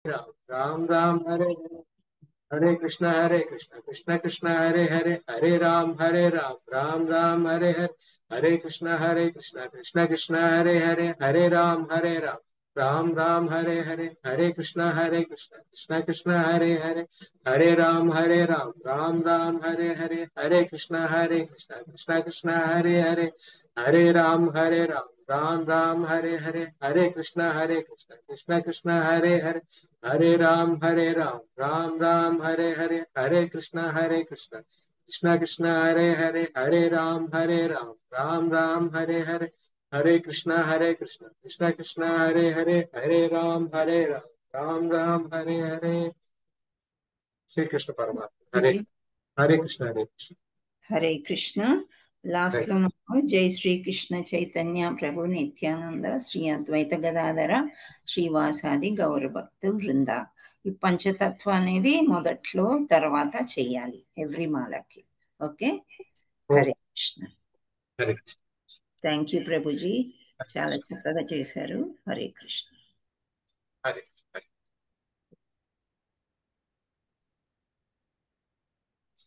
राम राम राम हरे हरे हरे कृष्ण कृष्ण कृष्ण हरे हरे हरे राम राम राम हरे हरे हरे कृष्ण कृष्ण कृष्ण हरे राम राम राम हरे कृष्ण कृष्ण हरे राम राम राम हरे कृष्ण कृष्ण हरे राम हरे कृष्ण कृष्ण राम राम हरे कृष्ण कृष्ण राम राम हरे कृष्ण कृष्ण राम राम हरे श्री कृष्ण परमात्मा हरे कृष्ण हरे कृष्ण लास्ट లో మనం జై శ్రీ కృష్ణ చైతన్య ప్రభు నిత్యానంద శ్రీ అద్వైత గదాధర శ్రీవాసాది గౌరభక్త వృంద ఈ పంచతత్వ అనేది మొదట్లో తర్వాత చేయాలి ఎవ్రీ మాలకి. Okay, Hare Krishna. Hare Krishna thank you Prabhuji, చాలా చక్కగా చేశారు. హరే కృష్ణ. हरे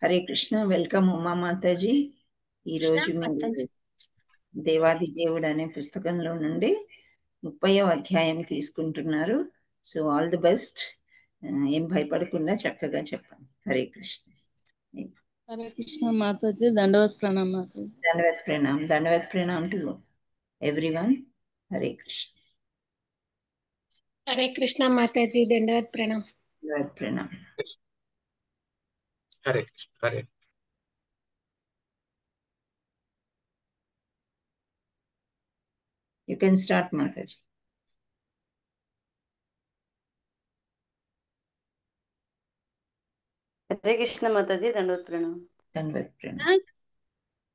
హరే కృష్ణ. వెల్కమ్ ఉమా మాతాజీ. ఈరోజు మీరు దేవాది దేవుడు అనే పుస్తకంలో నుండి 30వ అధ్యాయం తీసుకుంటున్నారు. So all the best. ఏం భయపడకుండా చక్కగా చెప్పండి. హరే కృష్ణ. హరే కృష్ణ మాతాజీ, దండవత్ ప్రణామ్ మాతాజీ. దండవత్ ప్రణామ్ టు ఎవ్రీవన్. హరే కృష్ణ. హరే కృష్ణ మాతాజీ, దండవత్ ప్రణామ్. దండవత్ ప్రణామ్. Hare Krishna Hare you can start Mataji. Hare Krishna Mataji, దండవత్ ప్రణామ్. దండవత్ ప్రణామ్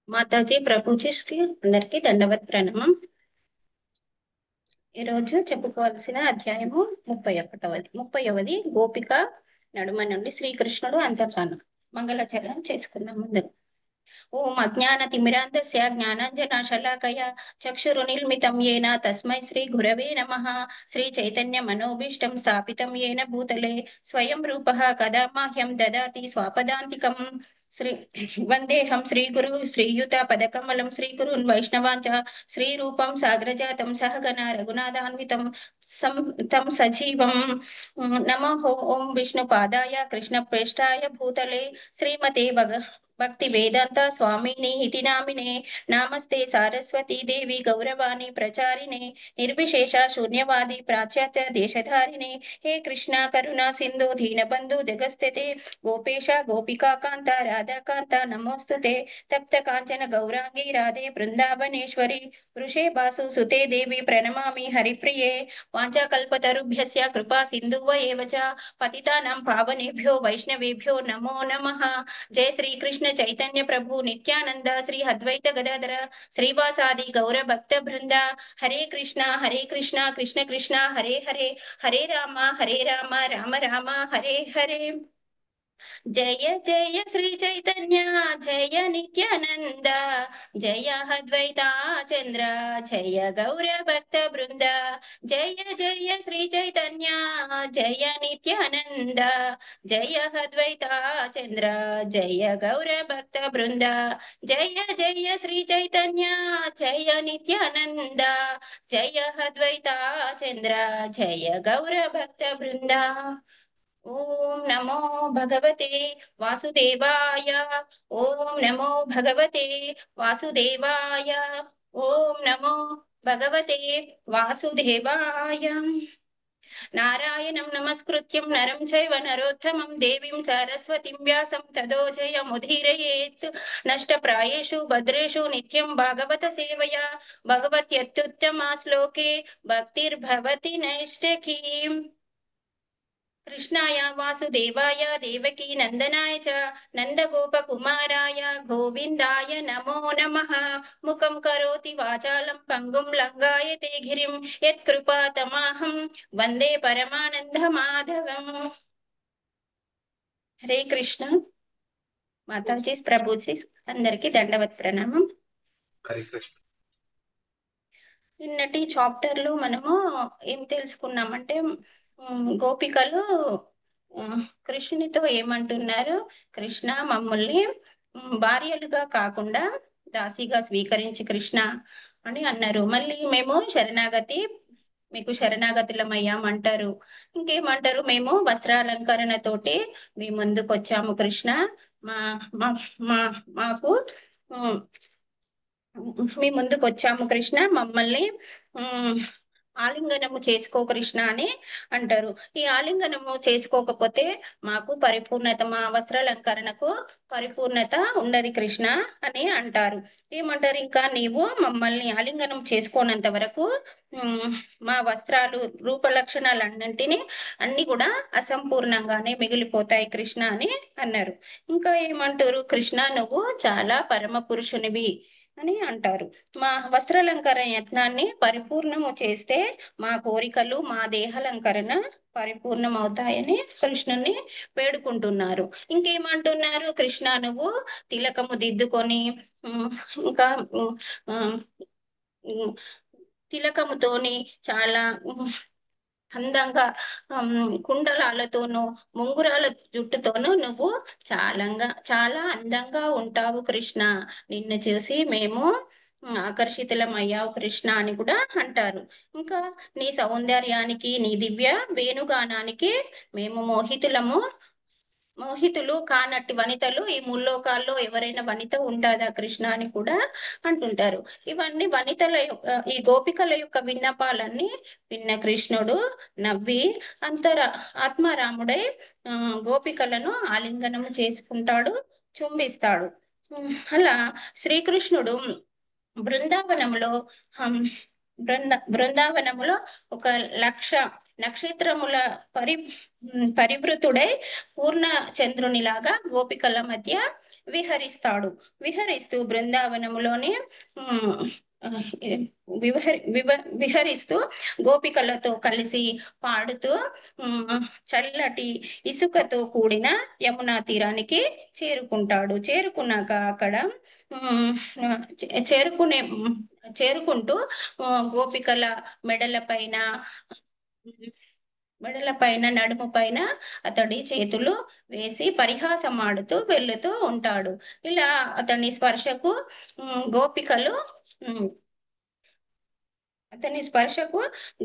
మాతాజీ. ప్రభుజీకి అందరికి దండవత్ ప్రణామం. ఈరోజు చెప్పుకోవాల్సిన అధ్యాయము 31వ గోపిక నడుమ నుండి శ్రీకృష్ణుడు అంతర్ధానం. మంగళాచరణం చేసుకున్నాం. ముందు ఓం అజ్ఞాన తిమిరాంధస్య జ్ఞానాంజనశలాకయ చక్షురునిర్మితం యేన తస్మై శ్రీ గురవే నమః. శ్రీ చైతన్య మనోభీష్టం స్థాపితం యేన భూతలే స్వయం రూపః కదా మహ్యం దదాతి స్వాపదాంతికం. శ్రీ వందేహం శ్రీగురు శ్రీయుత పదకమలం శ్రీగురున్ వైష్ణవాంచ శ్రీరూపం సాగ్రజాతం సహగణ రఘునాథాన్వితం తం సజీవం. నమో ఓం విష్ణు పాదాయ కృష్ణ ప్రేష్టాయ భూతలే శ్రీమతే భక్తి వేదాంత స్వామిని ఇతి నామినే. నామస్తే సారస్వతీ దేవి గౌరవాణి ప్రచారిణే నిర్విశేష శూన్యవాది ప్రాచ్యాత్య దేశధారిణే. హే కృష్ణ కరుణ సింధు దీనబంధు జగస్థితే గోపేశ గోపికా కాంత రాధాకాంత నమోస్తుతే. తప్త కాంచన గౌరాంగి రాధే బృందావనేశ్వరి వృషే బాసు సుతే దేవి ప్రణమామి హరిప్రియే. వాంఛాకల్పతరుభ్యస్య కృపా సింధువ ఏవ చ పతితానాం పావనేభ్యో వైష్ణవేభ్యో నమో నమః. జయ శ్రీ కృష్ణ చైతన్య ప్రభు నిత్యానంద శ్రీ అద్వైత గదాధర శ్రీవాసాది గౌర భక్త బృంద. హరే కృష్ణ కృష్ణ కృష్ణ హరే హరే హరే రామ రామ రామ హరే హరే. జయ జయ శ్రీ చైతన్య జయ నిత్యానంద జయ అద్వైత చంద్ర జయ గౌర భక్త బృంద. జయ జయ శ్రీ చైతన్య జయ నిత్యానంద జయ అద్వైత చంద్ర జయ గౌర భక్త బృంద. జయ జయ శ్రీ చైతన్య జయ నిత్యానంద జయ అద్వైత చంద్ర జయ గౌర భక్త బృంద. ఓం నమో భగవతే వాసుదేవాయ. ఓం నమో భగవతే వాసుదేవాయ. ఓం నమో భగవతే వాసుదేవాయ. నారాయణం నమస్కృత్యం నరం చైవ నరోత్తమం దేవీం సరస్వతిం వ్యాసం తదో జయముదీరయేత్. నష్టప్రాయేషు భద్రేషు నిత్యం భాగవత సేవయా భగవత్యత్యుత్తమా శ్లోకే భక్తిర్భవతి నైష్ఠకీం. కృష్ణాయ వాసుదేవాయ దేవకీ నందనాయ చ నందగోపకుమారాయ గోవిందాయ నమో నమః. ముఖం కరోతి వాచాలం పంగుం లంఘాయతే గిరిం యత్కృపాతమాహం వందే పరమానంద మాధవం. హరే కృష్ణ మాతాజీ, ప్రభుజీ అందరికి దండవత్ ప్రణామం. हरे कृष्ण నిన్నటి చాప్టర్ లో మనము ఏం తెలుసుకున్నామంటే గోపికలు కృష్ణునితో ఏమంటున్నారు? కృష్ణ, మమ్మల్ని భార్యలుగా కాకుండా దాసిగా స్వీకరించి కృష్ణ అని అన్నారు. మళ్ళీ మేము మీకు శరణాగతులమయ్యామంటారు. ఇంకేమంటారు? మేము వస్త్రాలంకరణతోటి మీ ముందుకు వచ్చాము కృష్ణ, మా మా మా మాకు మీ ముందుకు వచ్చాము కృష్ణ, మమ్మల్ని ఆలింగనము చేసుకో కృష్ణ అని అంటారు. ఈ ఆలింగనము చేసుకోకపోతే మాకు పరిపూర్ణత, మా వస్త్రాలంకరణకు పరిపూర్ణత ఉండదు కృష్ణ అని అంటారు. ఏమంటారు? ఇంకా నీవు మమ్మల్ని ఆలింగనం చేసుకోనంత వరకు మా వస్త్రాలు రూపలక్షణాలన్నింటినీ అన్ని కూడా అసంపూర్ణంగానే మిగిలిపోతాయి కృష్ణ అని అన్నారు. ఇంకా ఏమంటారు? కృష్ణ, నువ్వు చాలా పరమ పురుషునివి అని అంటారు. మా వస్త్రాలంకరణ యత్నాన్ని పరిపూర్ణము చేస్తే మా కోరికలు, మా దేహాలంకరణ పరిపూర్ణం అవుతాయని కృష్ణుని వేడుకుంటున్నారు. ఇంకేమంటున్నారు? కృష్ణ, నువ్వు తిలకము దిద్దుకొని ఇంకా తిలకముతోని చాలా అందంగా కుండలాలతోనూ ముంగురాల జుట్టుతోనూ నువ్వు చాలా అందంగా ఉంటావు కృష్ణ, నిన్ను చూసి మేము ఆకర్షితులమయ్యావు కృష్ణ అని కూడా అంటారు. ఇంకా నీ సౌందర్యానికి, నీ దివ్య వేణుగానానికి మేము మోహితులు కానట్టి వనితలు ఈ ముల్లోకాల్లో ఎవరైనా వనిత ఉంటుందా కృష్ణ అని కూడా అంటుంటారు. ఇవన్నీ ఈ గోపికల యొక్క విన్నపాలన్నీ విన్న కృష్ణుడు నవ్వి ఆత్మారాముడై గోపికలను ఆలింగనము చేసుకుంటాడు, చుంబిస్తాడు. అలా శ్రీకృష్ణుడు బృందావనములో 1,00,000 నక్షత్రముల పరివృతుడై పూర్ణ చంద్రునిలాగా గోపికల మధ్య విహరిస్తూ బృందావనములోని విహరిస్తూ గోపికలతో కలిసి పాడుతూ చల్లటి ఇసుకతో కూడిన యమునా తీరానికి చేరుకున్నాక అక్కడ చేరుకుంటూ గోపికల మెడల పైన నడుము పైన అతడి చేతులు వేసి పరిహాసమాడుతూ వెళ్తూ ఉంటాడు. ఇలా అతని స్పర్శకు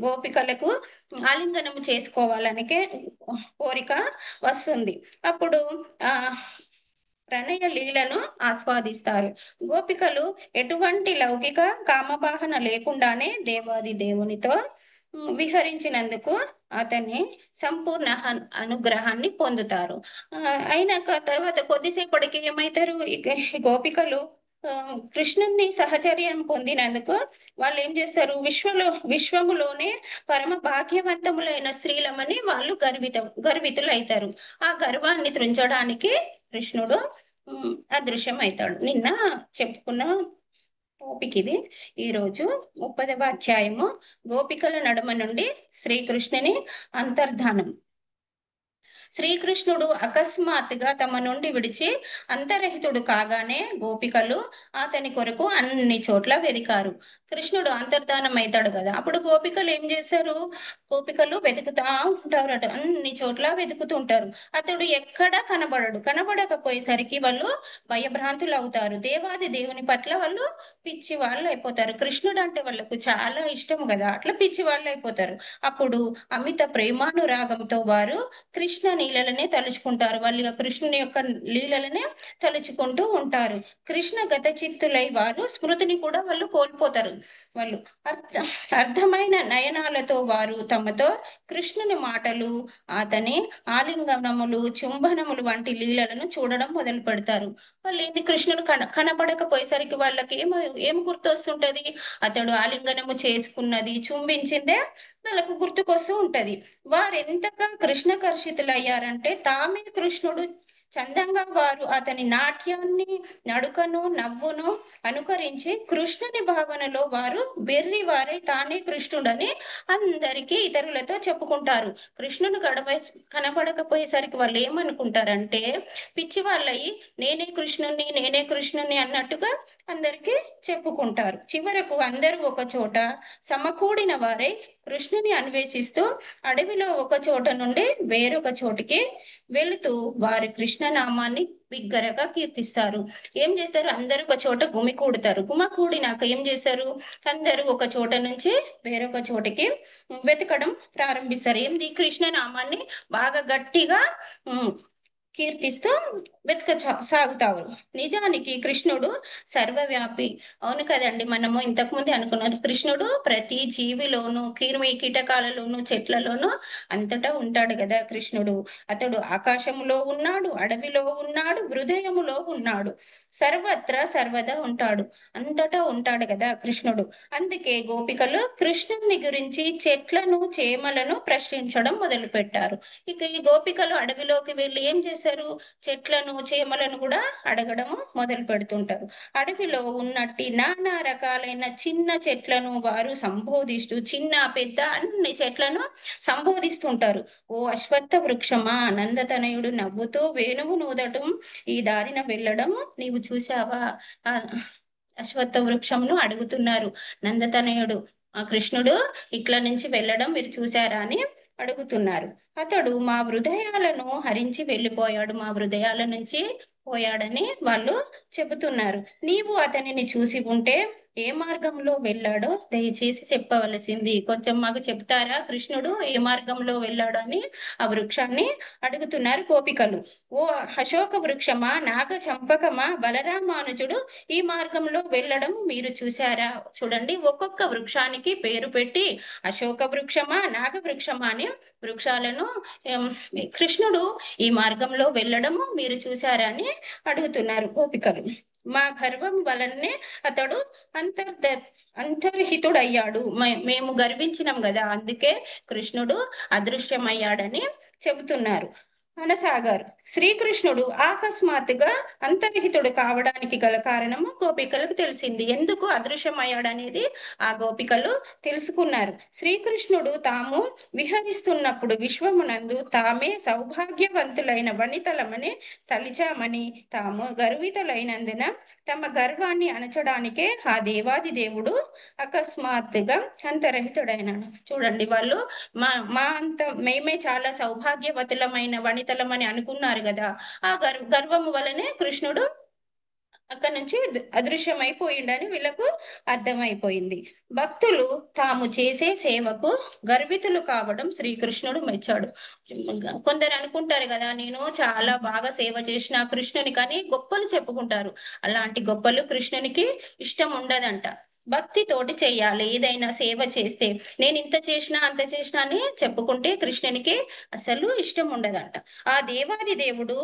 గోపికలకు ఆలింగనము చేసుకోవాలనే కోరిక వస్తుంది. అప్పుడు ప్రణయ లీలను ఆస్వాదిస్తారు. గోపికలు ఎటువంటి లౌకిక కామవాహన లేకుండానే దేవాది దేవునితో విహరించినందుకు అతని సంపూర్ణ అనుగ్రహాన్ని పొందుతారు. అయినాక తర్వాత కొద్దిసేపటికి ఏమైతారు? గోపికలు కృష్ణుని సహచర్యం పొందినందుకు వాళ్ళు ఏం చేస్తారు? విశ్వములోనే పరమ భాగ్యవంతములైన స్త్రీలమని వాళ్ళు గర్వితులైతారు. ఆ గర్వాన్ని త్రుంచడానికి కృష్ణుడు అదృశ్యం అవుతాడు. నిన్న చెప్పుకున్న టాపిక్ ఇది. ఈరోజు 30వ అధ్యాయము గోపికల నడుమ నుండి శ్రీకృష్ణుని అంతర్ధానం. శ్రీకృష్ణుడు అకస్మాత్తుగా తమ నుండి విడిచి అంతరహితుడు కాగానే గోపికలు అతని కొరకు అన్ని చోట్ల వెదికారు. కృష్ణుడు అంతర్ధానం అవుతాడు కదా, అప్పుడు గోపికలు ఏం చేశారు? గోపికలు వెతుకుతా ఉంటారట, అన్ని చోట్ల వెతుకుతూ ఉంటారు. అతడు ఎక్కడా కనబడకపోయేసరికి వాళ్ళు భయభ్రాంతులు అవుతారు. దేవాది దేవుని పట్ల వాళ్ళు పిచ్చి వాళ్ళు అయిపోతారు. కృష్ణుడు అంటే వాళ్ళకు చాలా ఇష్టం కదా, అట్లా పిచ్చి వాళ్ళు అయిపోతారు. అప్పుడు అమిత ప్రేమానురాగంతో వారు కృష్ణ లీలలనే తలుచుకుంటారు. వాళ్ళు కృష్ణుని యొక్క లీలలనే తలుచుకుంటూ ఉంటారు. కృష్ణ గత చిత్తులై వారు స్మృతిని కూడా వాళ్ళు కోల్పోతారు. వాళ్ళు అర్థమైన నయనాలతో వారు తమతో కృష్ణుని మాటలు, అతని ఆలింగనములు, చుంబనములు వంటి లీలలను చూడడం మొదలు పెడతారు. వాళ్ళు ఏంది? కృష్ణుడు కనపడకపోయేసరికి వాళ్ళకి ఏం గుర్తొస్తుంటది? అతడు ఆలింగనము చేసుకున్నది, చుంబించిందే వాళ్ళకు గుర్తుకొస్తూ ఉంటది. వారు ఎంతగా కృష్ణకర్షితులయ్యారంటే తామే కృష్ణుడు చందంగా వారు అతని నాట్యాన్ని, నడుకను, నవ్వును అనుకరించి కృష్ణుని భావనలో వారు వారై తానే కృష్ణుడని అందరికీ ఇతరులతో చెప్పుకుంటారు. కృష్ణుడు కనపడకపోయేసరికి వాళ్ళు ఏమనుకుంటారంటే పిచ్చి వాళ్ళయి నేనే కృష్ణుని అన్నట్టుగా అందరికీ చెప్పుకుంటారు. చివరకు అందరూ ఒక చోట సమకూడిన వారై కృష్ణుని అన్వేషిస్తూ అడవిలో ఒక చోట నుండి వేరొక చోటికి వెళుతూ వారి కృష్ణ నామాన్ని బిగ్గరగా కీర్తిస్తారు. ఏం చేశారు? అందరూ ఒక చోట గుమికూడుతారు. గుమికూడినాక ఏం చేశారు? అందరూ ఒక చోట నుంచి వేరొక చోటికి వెతకడం ప్రారంభిస్తారు. ఏంది? కృష్ణ నామాన్ని బాగా గట్టిగా కీర్తిస్తూ సాగుతారు. నిజానికి కృష్ణుడు సర్వవ్యాపి. అవును కదండి, మనము ఇంతకు ముందే అనుకున్నాం, కృష్ణుడు ప్రతి జీవిలోను, కీటకాలలోను, చెట్లలోను అంతటా ఉంటాడు కదా కృష్ణుడు. అతడు ఆకాశములో ఉన్నాడు, అడవిలో ఉన్నాడు, హృదయములో ఉన్నాడు, సర్వత్రా సర్వదా ఉంటాడు, అంతటా ఉంటాడు కదా కృష్ణుడు. అందుకే గోపికలు కృష్ణుని గురించి చెట్లను, చేమలను ప్రశ్నించడం మొదలు పెట్టారు. ఇక ఈ గోపికలు అడవిలోకి వెళ్ళి ఏం చేశారు? చెట్లను, చేమలను కూడా అడగడము మొదలు పెడుతుంటారు. అడవిలో ఉన్నట్టి నానా రకాలైన చిన్న చెట్లను వారు సంబోధిస్తూ, చిన్న పెద్ద అన్ని చెట్లను సంబోధిస్తుంటారు. ఓ అశ్వత్థ వృక్షమా, నందతనయుడు నవ్వుతూ వేణువు నూదటం, ఈ దారిన వెళ్ళడం నీవు చూసావా? అశ్వత్థ వృక్షంను అడుగుతున్నారు. నందతనయుడు కృష్ణుడు ఇట్ల నుంచి వెళ్ళడం మీరు చూసారా అని అడుగుతున్నారు. అతడు మా హృదయాలను హరించి వెళ్ళిపోయాడు, మా హృదయాల నుంచి పోయాడని వాళ్ళు చెబుతున్నారు. నీవు అతనిని చూసి ఉంటే ఏ మార్గంలో వెళ్ళాడో దయచేసి చెప్పవలసింది. కొంచెం మాకు చెప్తారా? కృష్ణుడు ఏ మార్గంలో వెళ్ళాడు అని ఆ వృక్షాన్ని అడుగుతున్నారు గోపికలు. ఓ అశోక వృక్షమా, నాగ చంపకమా, బలరామానుజుడు ఈ మార్గంలో వెళ్ళడం మీరు చూసారా? చూడండి, ఒక్కొక్క వృక్షానికి పేరు పెట్టి అశోక వృక్షమా, నాగ వృక్షమా అని వృక్షాలను కృష్ణుడు ఈ మార్గంలో వెళ్ళడము మీరు చూసారా అని అడుగుతున్నారు గోపికలు. మా గర్వం వలనే అతడు అంతర్హితుడయ్యాడు, మేము గర్వించినాం కదా, అందుకే కృష్ణుడు అదృశ్యమయ్యాడని చెబుతున్నారు అనసాగారు. శ్రీకృష్ణుడు అకస్మాత్తుగా అంతర్హితుడు కావడానికి గల కారణము గోపికలకు తెలిసింది. ఎందుకు అదృశ్యమయ్యాడనేది ఆ గోపికలు తెలుసుకున్నారు. శ్రీకృష్ణుడు తాము విహరిస్తున్నప్పుడు విశ్వమునందు తామే సౌభాగ్యవంతులైన వనితలమని తలిచామని, తాము గర్వితులైనందున తమ గర్వాన్ని అణచడానికే ఆ దేవాది దేవుడు అకస్మాత్తుగా అంతర్హితుడైనాడు. చూడండి, వాళ్ళు మా అంత మేమే చాలా సౌభాగ్యవతులమైన వనితలమని అనుకున్నారు కదా, ఆ గర్వము వలనే కృష్ణుడు అక్కడి నుంచి అదృశ్యమైపోయిండని వీళ్ళకు అర్థమైపోయింది. భక్తులు తాము చేసే సేవకు గర్వితులు కావడం శ్రీకృష్ణుడు మెచ్చాడు. కొందరు అనుకుంటారు కదా, నేను చాలా బాగా సేవ చేసిన కృష్ణుని, కానీ గొప్పలు చెప్పుకుంటారు. అలాంటి గొప్పలు కృష్ణునికి ఇష్టం ఉండదంట. భక్తితోటి చెయ్యాలి. ఏదైనా సేవ చేస్తే నేను ఇంత చేసినా అంత చేసినా అని చెప్పుకుంటే కృష్ణునికి అసలు ఇష్టం ఉండదంట. ఆ దేవాది దేవుడు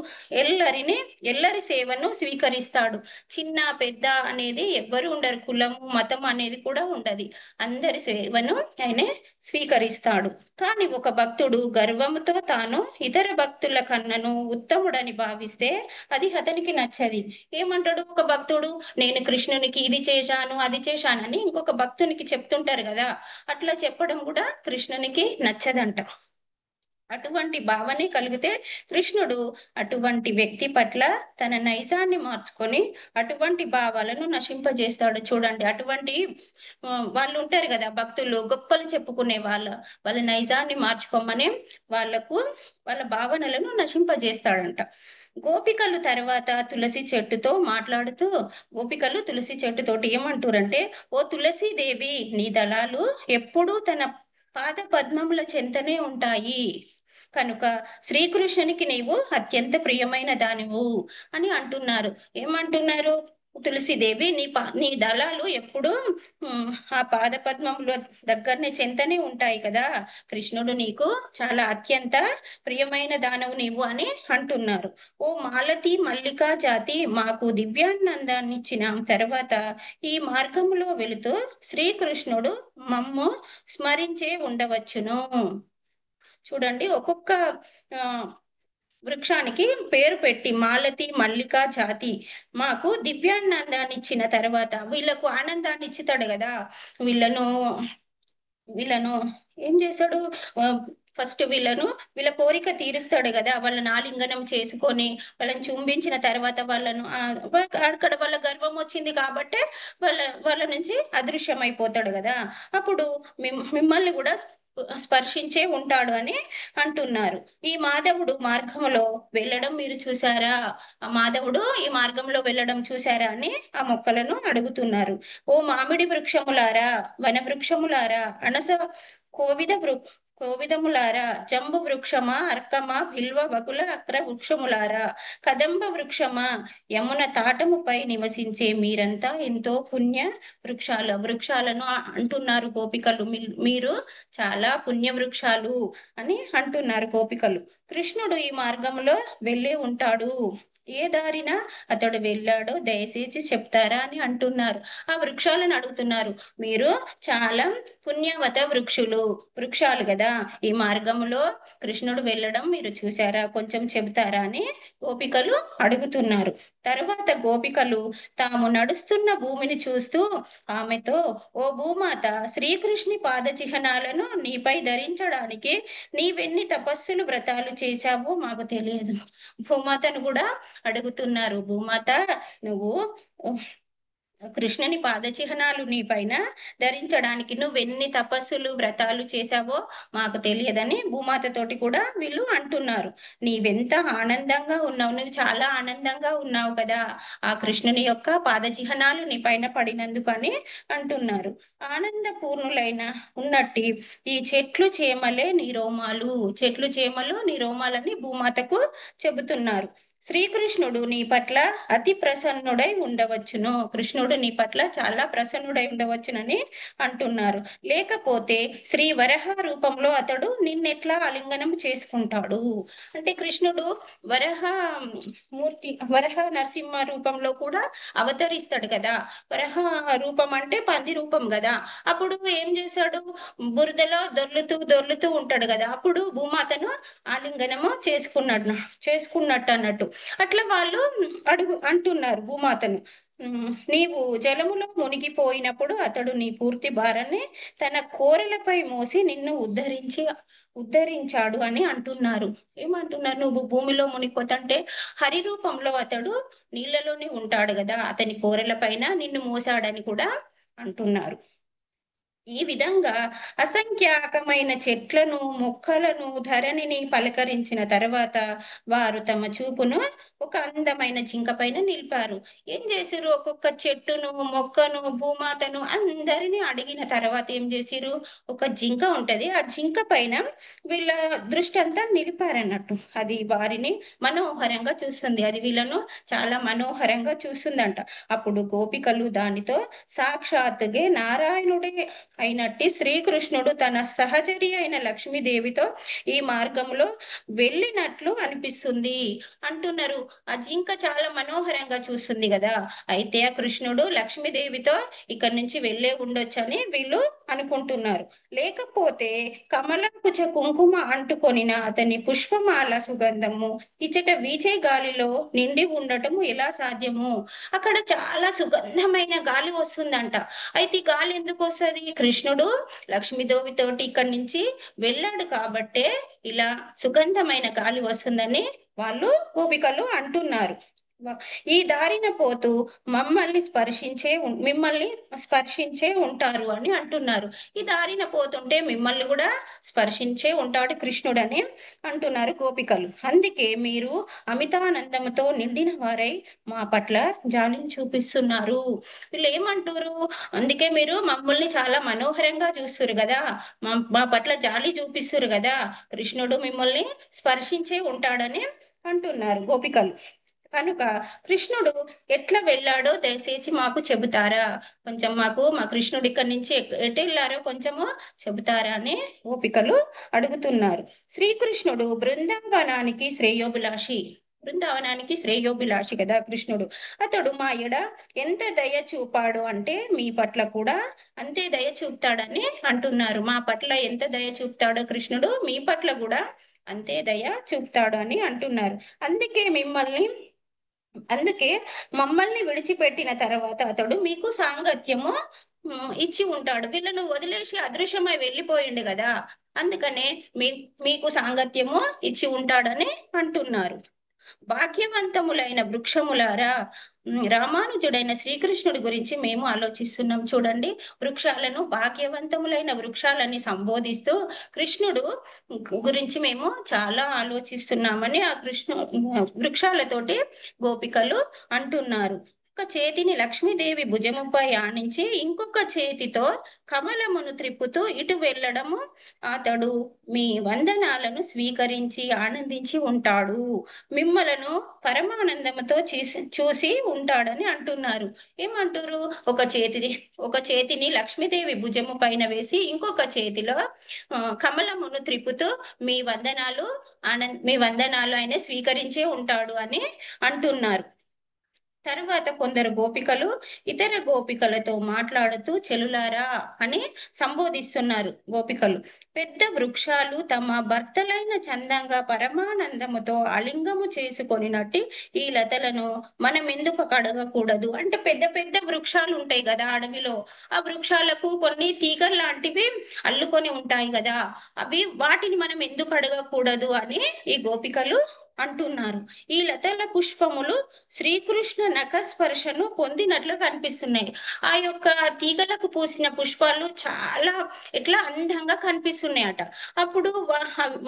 ఎల్లరి సేవను స్వీకరిస్తాడు. చిన్న పెద్ద అనేది ఎవ్వరు ఉండరు, కులము మతం అనేది కూడా ఉండదు, అందరి సేవను ఆయన స్వీకరిస్తాడు. కానీ ఒక భక్తుడు గర్వముతో తాను ఇతర భక్తుల కన్నను ఉత్తముడని భావిస్తే అది అతనికి నచ్చది. ఏమంటాడు ఒక భక్తుడు? నేను కృష్ణునికి ఇది చేశాను అది చేశానని ఇంకొక భక్తునికి చెప్తుంటారు కదా, అట్లా చెప్పడం కూడా కృష్ణునికి నచ్చదంట. అటువంటి భావనే కలిగితే కృష్ణుడు అటువంటి వ్యక్తి పట్ల తన నైజాన్ని మార్చుకొని అటువంటి భావాలను నశింపజేస్తాడు. చూడండి, అటువంటి వాళ్ళు ఉంటారు కదా భక్తులు, గొప్పలు చెప్పుకునే వాళ్ళ నైజాన్ని మార్చుకోమని వాళ్ళ భావనలను నశింపజేస్తాడంట. గోపికలు తర్వాత తులసి చెట్టుతో మాట్లాడుతూ, గోపికలు తులసి చెట్టుతోటి ఏమంటారంటే, ఓ తులసీదేవి, నీ దళాలు ఎప్పుడూ తన పాద పద్మముల చెంతనే ఉంటాయి కనుక శ్రీకృష్ణునికి నీవు అత్యంత ప్రియమైన దానివు అని అంటున్నారు. ఏమంటున్నారు? తులసిదేవి, నీ దళాలు ఎప్పుడు ఆ పాద పద్మముల దగ్గరనే చెంతనే ఉంటాయి కదా, కృష్ణుడు నీకు చాలా అత్యంత ప్రియమైన దానవు నీవు అని అంటున్నారు. ఓ మాలతి మల్లికా జాతి, మాకు దివ్యానందాన్ని ఇచ్చిన తర్వాత ఈ మార్గంలో వెళుతూ శ్రీకృష్ణుడు మమ్ము స్మరించే ఉండవచ్చును. చూడండి, ఒక్కొక్క వృక్షానికి పేరు పెట్టి మాలతి మల్లిక జాతి మాకు దివ్యానందాన్ని ఇచ్చిన తర్వాత, వీళ్ళకు ఆనందాన్ని ఇచ్చుతాడు కదా, వీళ్ళను ఏం చేశాడు? ఫస్ట్ వీళ్ళ కోరిక తీరుస్తాడు కదా, వాళ్ళని ఆలింగనం చేసుకొని వాళ్ళని చుంబించిన తర్వాత వాళ్ళను అక్కడ వాళ్ళ గర్వం వచ్చింది కాబట్టి వాళ్ళ నుంచి అదృశ్యం అయిపోతాడు కదా. అప్పుడు మిమ్మల్ని కూడా స్పర్శించే ఉంటాడు అని అంటున్నారు. ఈ మాధవుడు మార్గంలో వెళ్ళడం మీరు చూసారా, ఆ మాధవుడు ఈ మార్గంలో వెళ్ళడం చూసారా అని ఆ మొక్కలను అడుగుతున్నారు. ఓ మామిడి వృక్షములారా, వన వృక్షములారా, అనస కోవిద కోవిదములారా, జంబు వృక్షమా, అర్కమా, బిల్వ, బకుల, అక్ర వృక్షములారా, కదంబ వృక్షమా, యమున తాటముపై నివసించే మీరంతా ఎంతో పుణ్య వృక్షాలను అంటున్నారు గోపికలు. మీరు చాలా పుణ్య వృక్షాలు అని అంటున్నారు గోపికలు. కృష్ణుడు ఈ మార్గంలో వెళ్ళే ఉంటాడు, ఏ దారిన అతడు వెళ్ళాడో దయచేసి చెప్తారా అని అంటున్నారు. ఆ వృక్షాలను అడుగుతున్నారు, మీరు చాలా పుణ్యవత వృక్షాలు కదా, ఈ మార్గంలో కృష్ణుడు వెళ్ళడం మీరు చూసారా, కొంచెం చెబుతారా అని గోపికలు అడుగుతున్నారు. తరువాత గోపికలు తాము నడుస్తున్న భూమిని చూస్తూ ఆమెతో, ఓ భూమాత, శ్రీకృష్ణి పాద చిహ్నాలను నీపై ధరించడానికి నీవెన్ని తపస్సులు వ్రతాలు చేశావో మాకు తెలియదు. భూమాతను కూడా అడుగుతున్నారు, భూమాత నువ్వు కృష్ణుని పాద చిహ్నాలు నీ పైన ధరించడానికి నువ్వెన్ని తపస్సులు వ్రతాలు చేశావో మాకు తెలియదని భూమాత తోటి కూడా వీళ్ళు అంటున్నారు. నీవెంత ఆనందంగా ఉన్నావు, నువ్వు చాలా ఆనందంగా ఉన్నావు కదా ఆ కృష్ణుని యొక్క పాద చిహ్నాలు నీ పైన పడినందుకు అని అంటున్నారు. ఆనంద పూర్ణులైన ఉన్నట్టి ఈ చెట్లు చేమలు నీ రోమాలని భూమాతకు చెబుతున్నారు. శ్రీకృష్ణుడు నీ పట్ల అతి ప్రసన్నుడై ఉండవచ్చును, కృష్ణుడు నీ పట్ల చాలా ప్రసన్నుడై ఉండవచ్చునని అంటున్నారు. లేకపోతే శ్రీ వరహ రూపంలో అతడు నిన్నెట్లా ఆలింగనం చేసుకుంటాడు అంటే, కృష్ణుడు వరహ నరసింహ రూపంలో కూడా అవతరిస్తాడు కదా. వరహ రూపం అంటే పంది రూపం కదా. అప్పుడు ఏం చేశాడు, బురదలో దొర్లుతూ ఉంటాడు కదా. అప్పుడు భూమాతను ఆలింగనము చేసుకున్నట్టు అన్నట్టు. అట్లా వాళ్ళు అంటున్నారు భూమాతను, నీవు జలములో మునిగిపోయినప్పుడు అతడు నీ పూర్తి భారాన్ని తన కోరలపై మోసి నిన్ను ఉద్ధరించాడు అని అంటున్నారు. ఏమంటున్నారు, నువ్వు భూమిలో మునిగిపోతుంటే హరి రూపంలో అతడు నీళ్ళలోనే ఉంటాడు కదా, అతని కోరల పైన నిన్ను మోసాడని కూడా అంటున్నారు. ఈ విధంగా అసంఖ్యాకమైన చెట్లను మొక్కలను ధరణిని పలకరించిన తర్వాత వారు తమ చూపును ఒక అందమైన జింక పైన నిలిపారు. ఏం చేసిరు, ఒక్కొక్క చెట్టును మొక్కను భూమాతను అందరినీ అడిగిన తర్వాత ఏం చేసిరు, ఒక జింక ఉంటది, ఆ జింక పైన వీళ్ళ దృష్టి అంతా నిలిపారన్నట్టు. అది వారిని మనోహరంగా చూస్తుంది, అది వీళ్ళను చాలా మనోహరంగా చూస్తుందంట. అప్పుడు గోపికలు దానితో, సాక్షాత్తుగా నారాయణుడే అయినట్టి శ్రీకృష్ణుడు తన సహచరి అయిన లక్ష్మీదేవితో ఈ మార్గంలో వెళ్ళినట్లు అనిపిస్తుంది అంటున్నారు. ఆ జింక చాలా మనోహరంగా చూస్తుంది కదా, అయితే ఆ కృష్ణుడు లక్ష్మీదేవితో ఇక్కడి నుంచి వెళ్ళే ఉండొచ్చని వీళ్ళు అనుకుంటున్నారు. లేకపోతే కమలపుచ కుంకుమ అంటుకొనిన అతని పుష్పమాల సుగంధము ఇచ్చట వీచే గాలిలో నిండి ఉండటము ఎలా సాధ్యము. అక్కడ చాలా సుగంధమైన గాలి వస్తుందంట. అయితే ఈ గాలి ఎందుకు వస్తుంది, కృష్ణుడు లక్ష్మీదేవితోటి ఇక్కడి నుంచి వెళ్ళాడు కాబట్టే ఇలా సుగంధమైన గాలి వస్తుందని వాళ్ళు గోపికలు అంటున్నారు. ఈ దారిన పోతూ మిమ్మల్ని స్పర్శించే ఉంటారు అని అంటున్నారు. ఈ దారిన పోతుంటే మిమ్మల్ని కూడా స్పర్శించే ఉంటాడు కృష్ణుడు అని అంటున్నారు గోపికలు. అందుకే మీరు అమితానందముతో నిండిన వారై మా పట్ల జాలిని చూపిస్తున్నారు. వీళ్ళు ఏమంటారు, అందుకే మీరు మమ్మల్ని చాలా మనోహరంగా చూస్తున్నారు కదా, మా పట్ల జాలి చూపిస్తున్నారు కదా, కృష్ణుడు మిమ్మల్ని స్పర్శించే ఉంటాడని అంటున్నారు గోపికలు. కనుక కృష్ణుడు ఎట్లా వెళ్ళాడో దయచేసి మాకు చెబుతారా, కొంచెం మా కృష్ణుడు ఇక్కడి నుంచి ఎటు వెళ్ళారో కొంచెము చెబుతారా అని గోపికలు అడుగుతున్నారు. శ్రీకృష్ణుడు బృందావనానికి శ్రేయోభిలాషి కదా కృష్ణుడు. అతడు మా ఎడ ఎంత దయ చూపాడు అంటే మీ పట్ల కూడా అంతే దయ చూపుతాడని అంటున్నారు. మా పట్ల ఎంత దయ చూపుతాడో కృష్ణుడు మీ పట్ల కూడా అంతే దయ చూపుతాడు అని అంటున్నారు. అందుకే మమ్మల్ని విడిచిపెట్టిన తర్వాత అతడు మీకు సాంగత్యము ఇచ్చి ఉంటాడు. వీళ్ళను వదిలేసి అదృశ్యమై వెళ్ళిపోయిండు కదా, అందుకనే మీకు సాంగత్యము ఇచ్చి ఉంటాడని అంటున్నారు. భాగ్యవంతములైన వృక్షములారా, రామానుజుడైన శ్రీకృష్ణుడి గురించి మేము ఆలోచిస్తున్నాం. చూడండి, వృక్షాలను భాగ్యవంతములైన వృక్షాలని సంబోధిస్తూ కృష్ణుడు గురించి మేము చాలా ఆలోచిస్తున్నామని ఆ వృక్షాలతోటి గోపికలు అంటున్నారు. ఒక చేతిని లక్ష్మీదేవి భుజముపై ఆనించి ఇంకొక చేతితో కమలమును త్రిప్పుతూ ఇటు వెళ్ళడము అతడు మీ వందనాలను స్వీకరించి ఆనందించి ఉంటాడు, మిమ్మలను పరమానందముతో చూసి ఉంటాడని అంటున్నారు. ఏమంటారు? ఒక చేతిని లక్ష్మీదేవి భుజము పైన వేసి ఇంకొక చేతిలో కమలమును త్రిప్పుతూ మీ వందనాలు ఆయన స్వీకరించే ఉంటాడు అని అంటున్నారు. తరువాత కొందరు గోపికలు ఇతర గోపికలతో మాట్లాడుతూ చెలులారా అని సంబోధిస్తున్నారు. గోపికలు పెద్ద వృక్షాలు తమ భర్తలైన చందంగా పరమానందముతో అలింగము చేసుకొనినట్టి ఈ లతలను మనం ఎందుకు కడగకూడదు అంటే, పెద్ద పెద్ద వృక్షాలు ఉంటాయి కదా అడవిలో, ఆ వృక్షాలకు కొన్ని తీగలు లాంటివి అల్లుకొని ఉంటాయి కదా, వాటిని మనం ఎందుకు అడగకూడదు అని ఈ గోపికలు అంటున్నారు. ఈ లతల పుష్పములు శ్రీకృష్ణ నఖ స్పర్శను పొందినట్లు కనిపిస్తున్నాయి. ఆ యొక్క తీగలకు పూసిన పుష్పాలు చాలా ఎట్లా అందంగా కనిపిస్తున్నాయట. అప్పుడు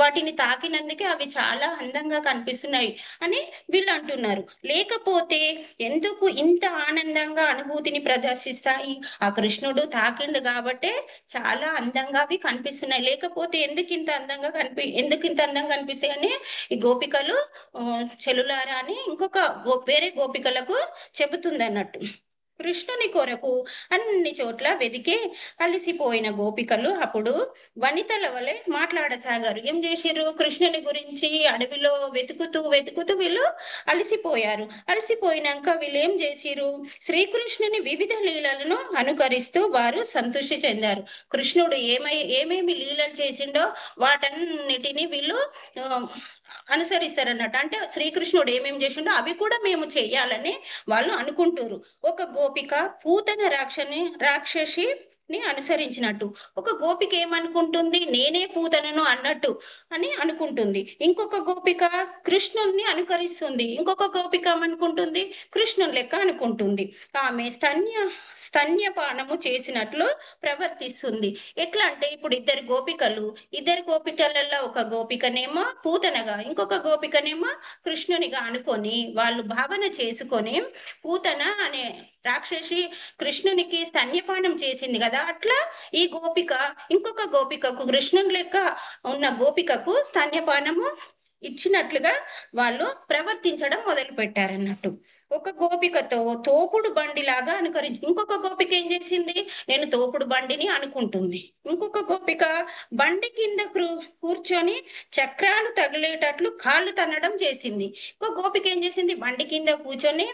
వాటిని తాకినందుకే అవి చాలా అందంగా కనిపిస్తున్నాయి అని వీళ్ళు అంటున్నారు. లేకపోతే ఎందుకు ఇంత ఆనందంగా అనుభూతిని ప్రదర్శిస్తాయి? ఆ కృష్ణుడు తాకిండు కాబట్టే చాలా అందంగా అవి కనిపిస్తున్నాయి, లేకపోతే ఎందుకు ఇంత అందంగా కనిపిస్తాయి అని ఈ గోపికలు చెలులారా అని వేరే గోపికలకు చెబుతుంది అన్నట్టు. కృష్ణుని కొరకు అన్ని చోట్ల వెదికి అలసిపోయిన గోపికలు అప్పుడు వనితల వలె మాట్లాడసాగారు. ఏం చేసిర్రు? కృష్ణుని గురించి అడవిలో వెతుకుతూ వీళ్ళు అలసిపోయారు. అలసిపోయినాక వీళ్ళు ఏం చేసిర్రు? శ్రీకృష్ణుని వివిధ లీలలను అనుకరిస్తూ వారు సంతృష్టి చెందారు. కృష్ణుడు ఏమేమి లీలలు చేసిండో వాటన్నిటిని వీళ్ళు అనుసరిస్తారన్నట్టు. అంటే శ్రీకృష్ణుడు ఏమేమి చేసిండో అవి కూడా మేము చెయ్యాలని వాళ్ళు అనుకుంటారు. ఒక గోపిక పూతన రాక్షసిని అనుసరించినట్టు, ఒక గోపిక ఏమనుకుంటుంది? నేనే పూతనను అన్నట్టు అని అనుకుంటుంది. ఇంకొక గోపిక కృష్ణుణ్ణి అనుకరిస్తుంది. ఇంకొక గోపిక ఏమనుకుంటుంది? కృష్ణుని లెక్క అనుకుంటుంది. ఆమె స్తన్యపానము చేసినట్లు ప్రవర్తిస్తుంది. ఎట్లా అంటే, ఇప్పుడు ఇద్దరు గోపికలలో ఒక గోపికనేమో పూతనగా, ఇంకొక గోపికనేమో కృష్ణునిగా అనుకొని వాళ్ళు భావన చేసుకొని పూతన అనే రాక్షసి కృష్ణునికి స్తన్యపానం చేసింది కదా, అట్లా ఈ గోపిక ఇంకొక గోపికకు, కృష్ణుని లెక్క ఉన్న గోపికకు స్తన్యపానము ఇచ్చినట్లుగా వాళ్ళు ప్రవర్తించడం మొదలు పెట్టారన్నట్టు. ఒక గోపికతో తోపుడు బండి లాగా అనుకరించి ఇంకొక గోపిక ఏం చేసింది? నేను తోపుడు బండిని అనుకుంటుంది. ఇంకొక గోపిక బండి కింద కూర్చొని చక్రాలు తగిలేటట్లు కాళ్ళు తన్నడం చేసింది. ఇంకొక గోపిక ఏం చేసింది? బండి కింద కూర్చొని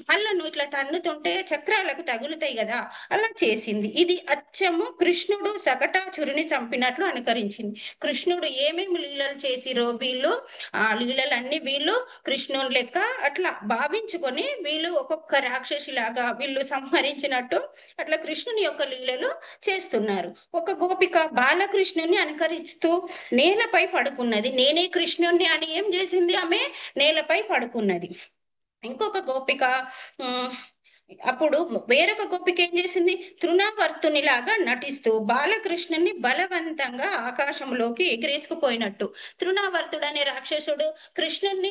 కాళ్ళను ఇట్లా తన్నుతుంటే చక్రాలకు తగులుతాయి కదా, అలా చేసింది. ఇది అచ్చము కృష్ణుడు సకటాచురుని చంపినట్లు అనుకరించింది. కృష్ణుడు ఏమేమి లీలలు చేసిరో వీళ్ళు ఆ లీలలన్నీ వీళ్ళు కృష్ణుని లెక్క అట్లా భావించుకొని వీళ్ళు ఒక్కొక్క రాక్షసి లాగా వీళ్ళు సంహరించినట్టు అట్లా కృష్ణుని యొక్క లీలలు చేస్తున్నారు. ఒక గోపిక బాలకృష్ణుని అనుకరిస్తూ నేలపై పడుకున్నది. నేనే కృష్ణుని అని ఏం చేసింది? ఆమె నేలపై పడుకున్నది. ఇంకొక గోపిక అప్పుడు వేరొక గోపిక ఏం చేసింది? తృణవర్తుని లాగా నటిస్తూ బాలకృష్ణుని బలవంతంగా ఆకాశంలోకి ఎగిరేసుకుపోయినట్టు. తృణవర్తుడు అనే రాక్షసుడు కృష్ణుని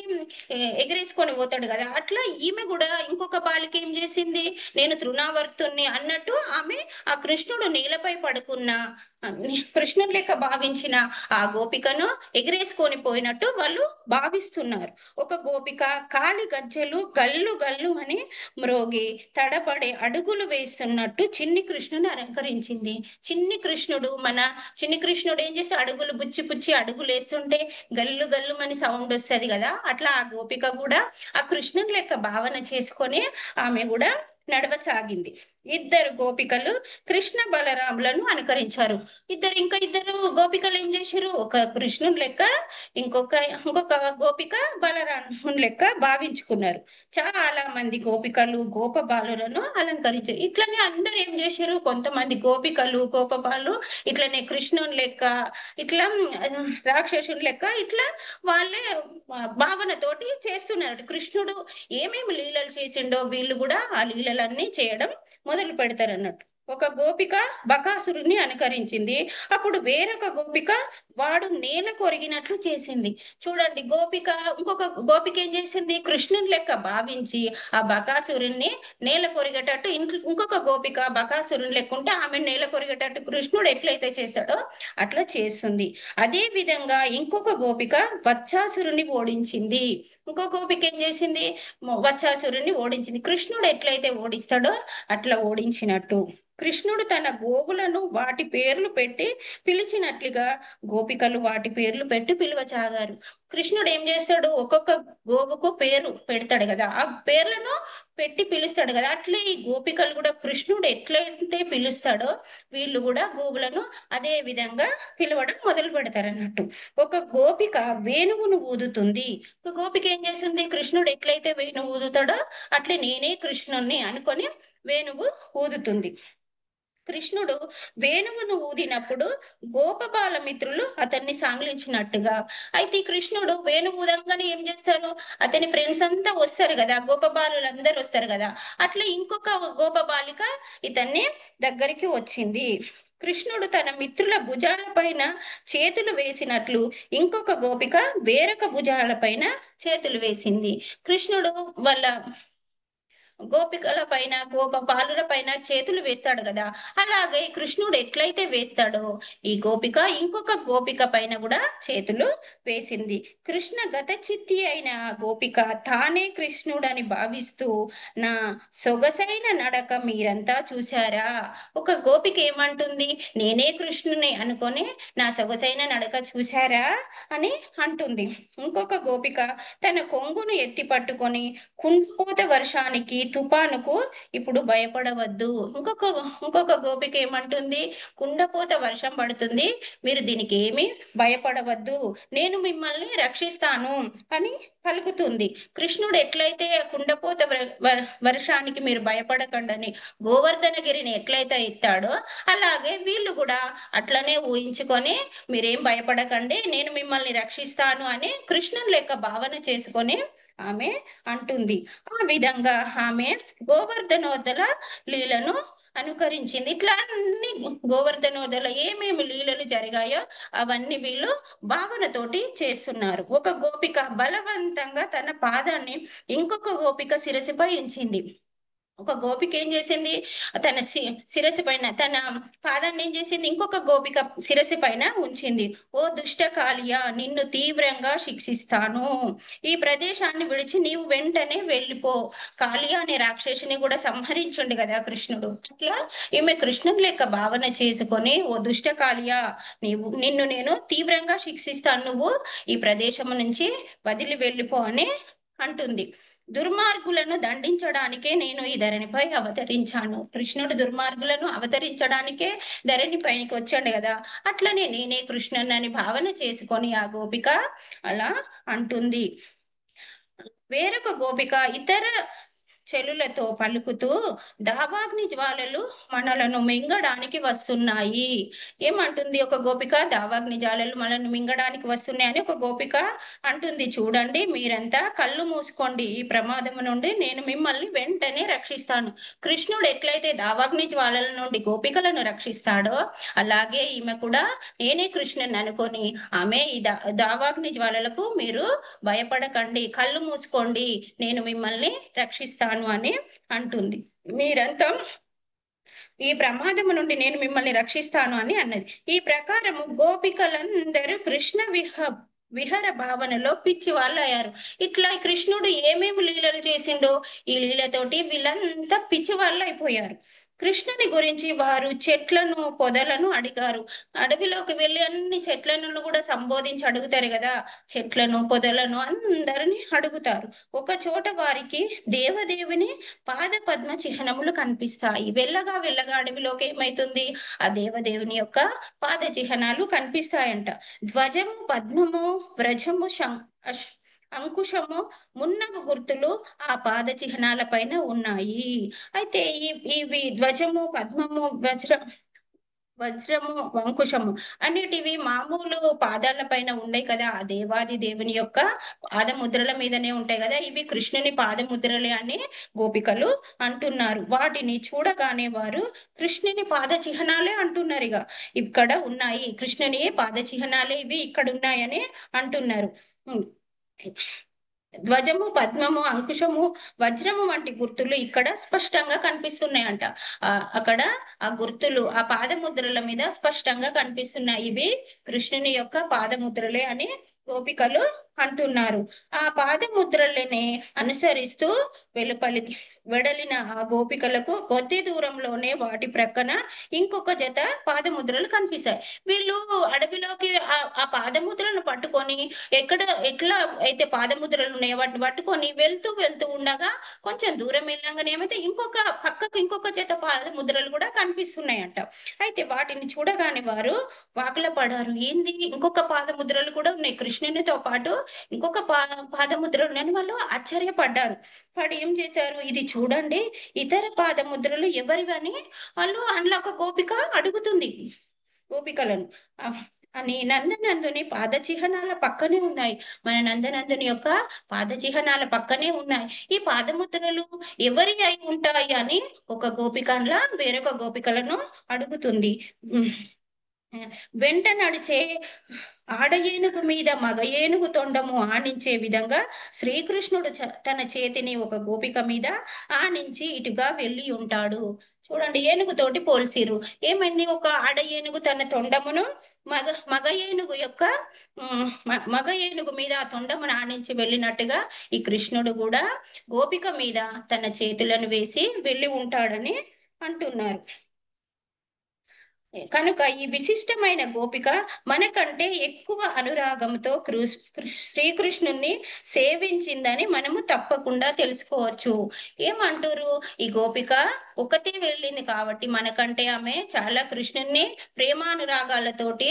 ఎగిరేసుకొని పోతాడు కదా, అట్లా ఈమె కూడా ఇంకొక బాలిక ఏం చేసింది? నేను తృణవర్తుని అన్నట్టు ఆమె ఆ కృష్ణుడు నేలపై పడుకున్న కృష్ణుని లెక్క భావించిన ఆ గోపికను ఎగిరేసుకొని పోయినట్టు వాళ్ళు భావిస్తున్నారు. ఒక గోపిక కాలి గజ్జలు గల్లు గల్లు అని మ్రోగి తడబడే అడుగులు వేస్తున్నట్టు చిన్ని కృష్ణుని అలంకరించింది. చిన్ని కృష్ణుడు ఏం చేస్తే అడుగులు పుచ్చి అడుగులు వేస్తుంటే గల్లు గల్లు అని సౌండ్ వస్తుంది కదా, అట్లా ఆ గోపిక కూడా ఆ కృష్ణుని లెక్క భావన చేసుకొని ఆమె కూడా నడవసాగింది. ఇద్దరు గోపికలు కృష్ణ బలరాములను అనుకరించారు. ఇంకా ఇద్దరు గోపికలు ఏం చేశారు, ఒక కృష్ణుని లెక్క ఇంకొక గోపిక బలరాముని లెక్క భావించుకున్నారు. చాలా మంది గోపికలు గోపబాలులను అలంకరించారు. ఇట్లనే అందరు ఏం చేశారు, కొంతమంది గోపికలు గోపబాలు ఇట్లనే కృష్ణుని లెక్క, ఇట్లా రాక్షసుని లెక్క, ఇట్లా వాళ్ళే భావనతోటి చేస్తున్నారు. కృష్ణుడు ఏమేమి లీలలు చేసిండో వీళ్ళు కూడా ఆ లీలలన్నీ చేయడం మొదలు పెడతారు అన్నట్టు. ఒక గోపిక బకాసురుని అనుకరించింది. అప్పుడు వేరొక గోపిక వాడు నేల కొరిగినట్లు చేసింది. చూడండి, ఇంకొక గోపిక ఏం చేసింది, కృష్ణుని లెక్క భావించి ఆ బకాసురుణ్ణి నేల కొరిగేటట్టు, ఇంకొక గోపిక బకాసురుని లెక్క ఉంటే ఆమె నేల కొరిగేటట్టు కృష్ణుడు ఎట్లయితే చేస్తాడో అట్లా చేస్తుంది. అదే విధంగా ఇంకొక గోపిక వత్సాసురుని ఓడించింది. ఇంకో గోపిక ఏం చేసింది, వత్సాసురుని ఓడించింది. కృష్ణుడు ఎట్లయితే ఓడిస్తాడో అట్లా ఓడించినట్టు కృష్ణుడు తన గోవులను వాటి పేర్లు పెట్టి పిలిచినట్లుగా గోపికలు వాటి పేర్లు పెట్టి పిలువసాగారు. కృష్ణుడు ఏం చేస్తాడు, ఒక్కొక్క గోవుకు పేరు పెడతాడు కదా, ఆ పేర్లను పెట్టి పిలుస్తాడు కదా, అట్లే ఈ గోపికలు కూడా కృష్ణుడు ఎట్లయితే పిలుస్తాడో వీళ్ళు కూడా గోవులను అదే విధంగా పిలవడం మొదలు పెడతారు అన్నట్టు. ఒక గోపిక వేణువును ఊదుతుంది. ఒక గోపిక ఏం చేస్తుంది, కృష్ణుడు ఎట్లయితే వేణువు ఊదుతాడో అట్లే నేనే కృష్ణుణ్ణి అనుకొని వేణువు ఊదుతుంది. కృష్ణుడు వేణువును ఊదినప్పుడు గోపబాల మిత్రులు అతన్ని సాంగ్లించినట్టుగా. అయితే కృష్ణుడు వేణువు ఊదంగానే ఏం చేస్తారు, అతని ఫ్రెండ్స్ అంతా వస్తారు కదా, గోపబాలులందరూ వస్తారు కదా, అట్లా ఇంకొక గోపబాలిక ఇతన్ని దగ్గరికి వచ్చింది. కృష్ణుడు తన మిత్రుల భుజాల పైన చేతులు వేసినట్లు ఇంకొక గోపిక వేరొక భుజాల పైన చేతులు వేసింది. కృష్ణుడు వాళ్ళ గోపికల పైన బాలుర పైన చేతులు వేస్తాడు కదా, అలాగే కృష్ణుడు ఎట్లయితే వేస్తాడో ఈ గోపిక ఇంకొక గోపిక పైన కూడా చేతులు వేసింది. కృష్ణ గత చిత్తి అయిన గోపిక తానే కృష్ణుడని భావిస్తూ నా సొగసైన నడక మీరంతా చూశారా. ఒక గోపిక ఏమంటుంది, నేనే కృష్ణుని అనుకొని నా సొగసైన నడక చూశారా అని అంటుంది. ఇంకొక గోపిక తన కొంగును ఎత్తి పట్టుకొని కుండపోత వర్షానికి తుఫానుకు ఇప్పుడు భయపడవద్దు. ఇంకొక గోపిక ఏమంటుంది, కుండపోత వర్షం పడుతుంది, మీరు దీనికి ఏమి భయపడవద్దు, నేను మిమ్మల్ని రక్షిస్తాను అని పలుకుతుంది. కృష్ణుడు ఎట్లయితే కుండపోత వర్షానికి మీరు భయపడకండి గోవర్ధనగిరిని ఎట్లయితే ఎత్తాడో అలాగే వీళ్ళు కూడా అట్లనే ఊహించుకొని మీరేం భయపడకండి, నేను మిమ్మల్ని రక్షిస్తాను అని కృష్ణుని లెక్క భావన చేసుకొని ఆమె అంటుంది. ఆ విధంగా ఆమె గోవర్ధనోదల లీలను అనుకరించింది. ఇట్లా అన్ని గోవర్ధనోదల ఏమేమి లీలలు జరిగాయో అవన్నీ వీళ్ళు భావనతోటి చేస్తున్నారు. ఒక గోపిక బలవంతంగా తన పాదాన్ని ఇంకొక గోపిక శిరస్సుపై ఉంచింది. ఒక గోపిక ఏం చేసింది, తన శిరస్సు పైన తన పాదాన్ని ఏం చేసింది, ఇంకొక గోపిక శిరస్సు పైన ఉంచింది. ఓ దుష్ట కాళియ, నిన్ను తీవ్రంగా శిక్షిస్తాను, ఈ ప్రదేశాన్ని విడిచి నీవు వెంటనే వెళ్ళిపో. కాళియ అనే రాక్షసిని కూడా సంహరించుండి కదా కృష్ణుడు. అట్లా ఈమె కృష్ణుని లెక్క భావన చేసుకొని, ఓ దుష్ట కాళియ, నిన్ను నేను తీవ్రంగా శిక్షిస్తాను, నువ్వు ఈ ప్రదేశం నుంచి వదిలి వెళ్ళిపో అని అంటుంది. దుర్మార్గులను దండించడానికే నేను ఈ ధరణిపై అవతరించాను. కృష్ణుడు దుర్మార్గులను అవతరించడానికే ధరణి పైకి వచ్చాడు కదా, అట్లనే నేనే కృష్ణుని భావన చేసుకొని ఆ గోపిక అలా అంటుంది. వేరొక గోపిక ఇతర చెలులతో పలుకుతూ, దావాగ్ని జ్వాలలు మనలను మింగడానికి వస్తున్నాయి. ఏమంటుంది ఒక గోపిక, దావాగ్ని జ్వాలలు మనల్ని మింగడానికి వస్తున్నాయని ఒక గోపిక అంటుంది. చూడండి, మీరంతా కళ్ళు మూసుకోండి, ఈ ప్రమాదం నుండి నేను మిమ్మల్ని వెంటనే రక్షిస్తాను. కృష్ణుడు ఎట్లయితే దావాగ్ని జ్వాలల నుండి గోపికలను రక్షిస్తాడో అలాగే ఈమె కూడా నేనే కృష్ణుని అనుకొని ఆమె ఈ దావాగ్ని జ్వాలలకు మీరు భయపడకండి, కళ్ళు మూసుకోండి, నేను మిమ్మల్ని రక్షిస్తాను అని అంటుంది. మీరంతా ఈ ప్రమాదము నుండి నేను మిమ్మల్ని రక్షిస్తాను అని అన్నది. ఈ ప్రకారము గోపికలందరూ కృష్ణ విహర భావనలో పిచ్చి వాళ్ళు అయ్యారు. ఇట్లా కృష్ణుడు ఏమేమి లీలలు చేసిండో ఈ లీలతోటి వీళ్ళంతా పిచ్చి వాళ్ళు అయిపోయారు. కృష్ణుని గురించి వారు చెట్లను పొదలను అడిగారు. అడవిలోకి వెళ్ళి అన్ని చెట్లను కూడా సంబోధించి అడుగుతారు కదా, చెట్లను పొదలను అందరిని అడుగుతారు. ఒక చోట వారికి దేవదేవుని పాద పద్మ చిహ్నములు కనిపిస్తాయి. వెళ్ళగా వెళ్ళగా అడవిలోకి ఏమైతుంది, ఆ దేవదేవుని యొక్క పాద చిహ్నాలు కనిపిస్తాయంట. ధ్వజము పద్మము వ్రజము అంకుశము మున్నగు గుర్తులు ఆ పాద చిహ్నాల పైన ఉన్నాయి. అయితే ఇవి ధ్వజము పద్మము వజ్రము అంకుశము అనేటివి మామూలు పాదాల పైన ఉన్నాయి కదా, ఆ దేవాది దేవుని యొక్క పాదముద్రల మీదనే ఉంటాయి కదా, ఇవి కృష్ణుని పాదముద్రలే అని గోపికలు అంటున్నారు. వాటిని చూడగానే వారు కృష్ణుని పాద చిహ్నాలే అంటున్నారు. ఇక్కడ ఉన్నాయి కృష్ణుని పాద చిహ్నాలే ఇవి ఇక్కడ ఉన్నాయని అంటున్నారు. ధ్వజము పద్మము అంకుశము వజ్రము వంటి గుర్తులు ఇక్కడ స్పష్టంగా కనిపిస్తున్నాయంట. అక్కడ ఆ గుర్తులు ఆ పాదముద్రల మీద స్పష్టంగా కనిపిస్తున్నాయి. ఇవి కృష్ణుని యొక్క పాదముద్రలే అని గోపికలు అంటున్నారు. ఆ పాదముద్రలని అనుసరిస్తూ వెడలిన ఆ గోపికలకు కొద్ది దూరంలోనే వాటి ప్రక్కన ఇంకొక జత పాదముద్రలు కనిపిస్తాయి. వీళ్ళు అడవిలోకి ఆ పాదముద్రలను పట్టుకొని ఎట్లా అయితే పాదముద్రలు ఉన్నాయో వాటిని పట్టుకొని వెళ్తూ ఉండగా కొంచెం దూరం వెళ్ళగానే ఏమైతే ఇంకొక జత పాదముద్రలు కూడా కనిపిస్తున్నాయంట. అయితే వాటిని చూడగానే వారు వాకుల పడారు. ఏంది, ఇంకొక పాదముద్రలు కూడా ఉన్నాయి, కృష్ణునితో పాటు ఇంకొక పాదముద్రలు ఉన్నాయని వాళ్ళు ఆశ్చర్యపడ్డారు. వాడు ఏం చేశారు, ఇది చూడండి ఇతర పాదముద్రలు ఎవరివని వాళ్ళు అందులో ఒక గోపిక అడుగుతుంది గోపికలను అని. నందనందుని పాద చిహ్నాల పక్కనే ఉన్నాయి, మన నందనందుని యొక్క పాద చిహ్నాల పక్కనే ఉన్నాయి. ఈ పాదముద్రలు ఎవరి అయి ఉంటాయి అని ఒక గోపికలా వేరొక గోపికలను అడుగుతుంది. వెంట నడిచే ఆడ ఏనుగు మీద మగ ఏనుగు తొండము ఆనించే విధంగా శ్రీకృష్ణుడు తన చేతిని ఒక గోపిక మీద ఆనించి ఇటుగా వెళ్ళి ఉంటాడు. చూడండి, ఏనుగుతోటి పోల్సిరు. ఏమైంది, ఒక ఆడ ఏనుగు తన తొండమును మగ ఏనుగు మీద ఆ తొండమును ఆనించి వెళ్ళినట్టుగా ఈ కృష్ణుడు కూడా గోపిక మీద తన చేతులను వేసి వెళ్ళి ఉంటాడని అంటున్నారు. కనుక ఈ విశిష్టమైన గోపిక మనకంటే ఎక్కువ అనురాగంతో శ్రీకృష్ణుని సేవించిందని మనము తప్పకుండా తెలుసుకోవచ్చు. ఏమంటారు, ఈ గోపిక ఒకతే వెళ్ళింది కాబట్టి మనకంటే ఆమె చాలా కృష్ణుని ప్రేమానురాగాలతోటి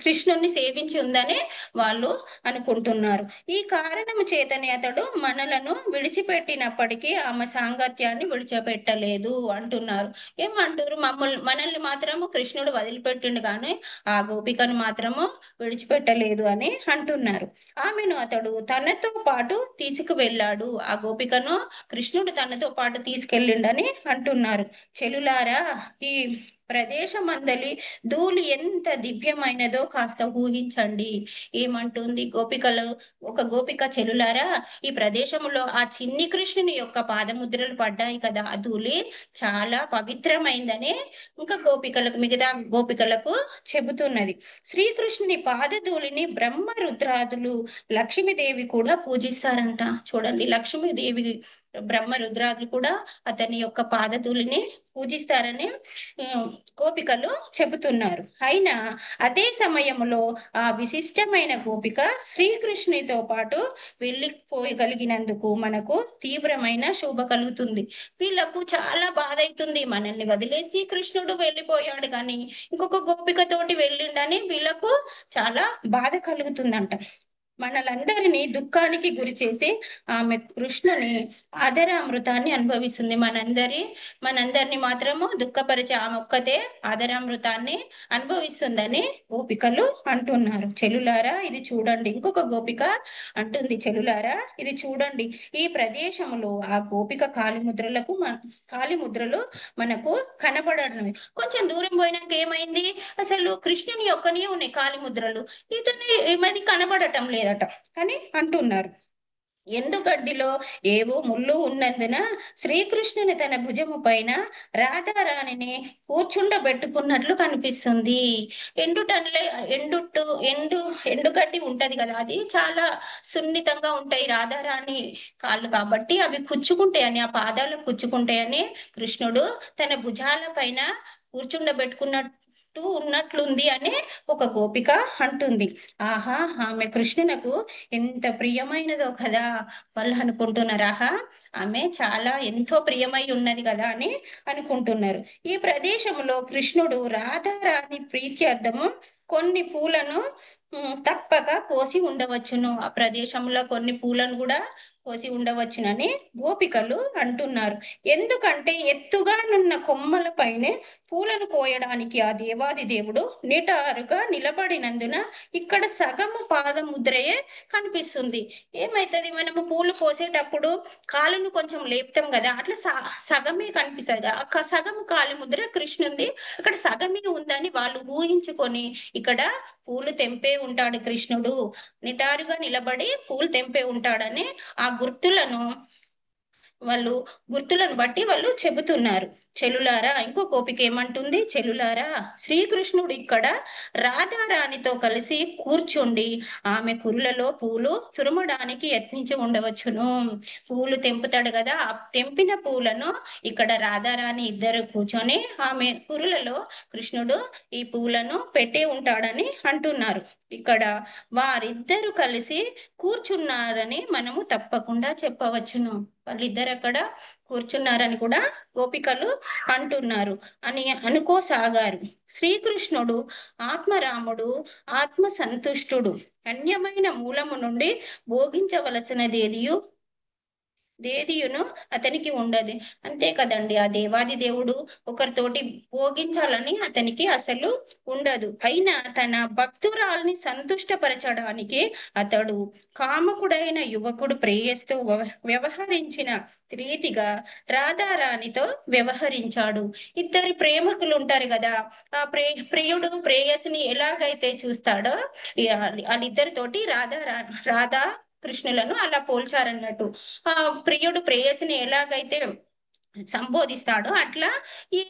కృష్ణుని సేవించి ఉందని వాళ్ళు అనుకుంటున్నారు. ఈ కారణము చేతనే అతడు మనలను విడిచిపెట్టినప్పటికీ ఆమె సాంగత్యాన్ని విడిచిపెట్టలేదు అంటున్నారు. ఏమంటారు, మనల్ని మాత్రము కృష్ణుడు వదిలిపెట్టిండు కానీ ఆ గోపికను మాత్రము విడిచిపెట్టలేదు అని అంటున్నారు. ఆమెను అతడు తనతో పాటు తీసుకువెళ్ళాడు, ఆ గోపికను కృష్ణుడు తనతో పాటు తీసుకెళ్ళిండని అంటున్నారు. చెలులారా, ఈ ప్రదేశమందలి ధూళి ఎంత దివ్యమైనదో కాస్త ఊహించండి. ఏమంటుంది గోపికలు, ఒక గోపిక, చెలులారా, ఈ ప్రదేశంలో ఆ చిన్ని కృష్ణుని యొక్క పాదముద్రలు పడ్డాయి కదా, ఆ ధూళి చాలా పవిత్రమైందని ఇంకా మిగతా గోపికలకు చెబుతున్నది. శ్రీకృష్ణుని పాదధూళిని బ్రహ్మ రుద్రాదులు లక్ష్మీదేవి కూడా పూజిస్తారంట. చూడండి, లక్ష్మీదేవి బ్రహ్మ రుద్రాదులు కూడా అతని యొక్క పాదధూళిని పూజిస్తారని గోపికలు చెబుతున్నారు. అయినా అదే సమయంలో ఆ విశిష్టమైన గోపిక శ్రీకృష్ణునితో పాటు వెళ్ళిపోయగలిగినందుకు మనకు తీవ్రమైన శోభ కలుగుతుంది. వీళ్ళకు చాలా బాధ అవుతుంది, మనల్ని వదిలేసి కృష్ణుడు వెళ్ళిపోయాడు కానీ ఇంకొక గోపిక తోటి వెళ్ళిండని వీళ్ళకు చాలా బాధ కలుగుతుందంట. మనలందరినీ దుఃఖానికి గురి చేసి ఆమె కృష్ణుని ఆదరామృతాన్ని అనుభవిస్తుంది. మనందరినీ మాత్రము దుఃఖపరిచే ఆమె ఒక్కతే ఆదరామృతాన్ని అనుభవిస్తుందని గోపికలు అంటున్నారు. చెలులారా, ఇది చూడండి. ఇంకొక గోపిక అంటుంది, చెలులారా, ఇది చూడండి. ఈ ప్రదేశంలో ఆ గోపిక కాలిముద్రలు మనకు కనబడడం. కొంచెం దూరం పోయినాక ఏమైంది, అసలు కృష్ణుని యొక్కనే ఉన్నాయి కాలిముద్రలు, ఇతని ఏమైంది కనబడటం లేదట అని అంటున్నారు. ఎండుగడ్డిలో ఏవో ముళ్ళు ఉన్నందున శ్రీకృష్ణుని తన భుజము పైన రాధారాణిని కూర్చుండబెట్టుకున్నట్లు కనిపిస్తుంది. ఎండుటన్లే ఎండుట్టు ఎండు ఎండుగడ్డి ఉంటది కదా, అది చాలా సున్నితంగా ఉంటాయి రాధారాణి కాళ్ళు, కాబట్టి అవి కుచ్చుకుంటాయని, ఆ పాదాలకు కుచ్చుకుంటాయని కృష్ణుడు తన భుజాల పైన ఉన్నట్లుంది అని ఒక గోపిక అంటుంది. ఆహా, ఆమె కృష్ణునకు ఎంత ప్రియమైనదో కదా వాళ్ళు అనుకుంటున్నారు. ఆహా, ఆమె చాలా ఎంతో ప్రియమై ఉన్నది కదా అని అనుకుంటున్నారు. ఈ ప్రదేశంలో కృష్ణుడు రాధారాణి ప్రీత్యర్థము కొన్ని పూలను తప్పక కోసి ఉండవచ్చును. ఆ ప్రదేశంలో కొన్ని పూలను కూడా కోసి ఉండవచ్చునని గోపికలు అంటున్నారు. ఎందుకంటే ఎత్తుగా నున్న కొమ్మల పైనే పూలను కోయడానికి ఆ దేవాది దేవుడు నిటారుగా నిలబడినందున ఇక్కడ సగము పాదముద్రయే కనిపిస్తుంది. ఏమైతుంది, మనము పూలు కోసేటప్పుడు కాలును కొంచెం లేపుతాం కదా, అట్లా సగమే కనిపిస్తుంది. సగము కాలు ముద్ర కృష్ణుంది, అక్కడ సగమే ఉందని వాళ్ళు ఊహించుకొని ఇక్కడ పూలు తెంపే ఉంటాడు కృష్ణుడు, నిటారుగా నిలబడి పూలు తెంపే ఉంటాడని ఆ గుర్తులను బట్టి వాళ్ళు చెబుతున్నారు. చెలులారా, ఇంకో గోపిక ఏమంటుంది, చెలులారా, శ్రీకృష్ణుడు ఇక్కడ రాధారాణితో కలిసి కూర్చుండి ఆమె కురులలో పూలు తురమడానికి యత్నించి ఉండవచ్చును. పూలు తెంపుతాడు కదా, ఆ తెంపిన పూలను ఇక్కడ రాధారాణి ఇద్దరు కూర్చొని ఆమె కురులలో కృష్ణుడు ఈ పూలను పెట్టి ఉంటాడని అంటున్నారు. ఇక్కడ వారిద్దరు కలిసి కూర్చున్నారని మనము తప్పకుండా చెప్పవచ్చును. వాళ్ళిద్దరు అక్కడ కూర్చున్నారని కూడా గోపికలు అంటున్నారు అని అనుకోసాగారు. శ్రీకృష్ణుడు ఆత్మరాముడు, ఆత్మ సంతుష్టుడు, అన్యమైన మూలము నుండి భోగించవలసినదేదియును అతనికి ఉండదు. అంతే కదండి, ఆ దేవాది దేవుడు ఒకరితోటి భోగించాలని అతనికి అసలు ఉండదు. అయినా తన భక్తురాల్ని సంతుష్టపరచడానికి అతడు కామకుడైన యువకుడు ప్రేయస్తో వ్యవహరించిన రీతిగా రాధారాణితో వ్యవహరించాడు. ఇద్దరి ప్రేమకులు ఉంటారు కదా, ఆ ప్రియుడు ప్రేయసిని ఎలాగైతే చూస్తాడో వాళ్ళిద్దరితోటి రాధా కృష్ణులను అలా పోల్చారన్నట్టు. ఆ ప్రియుడు ప్రేయసిని ఎలాగైతే సంబోధిస్తాడో అట్లా ఈ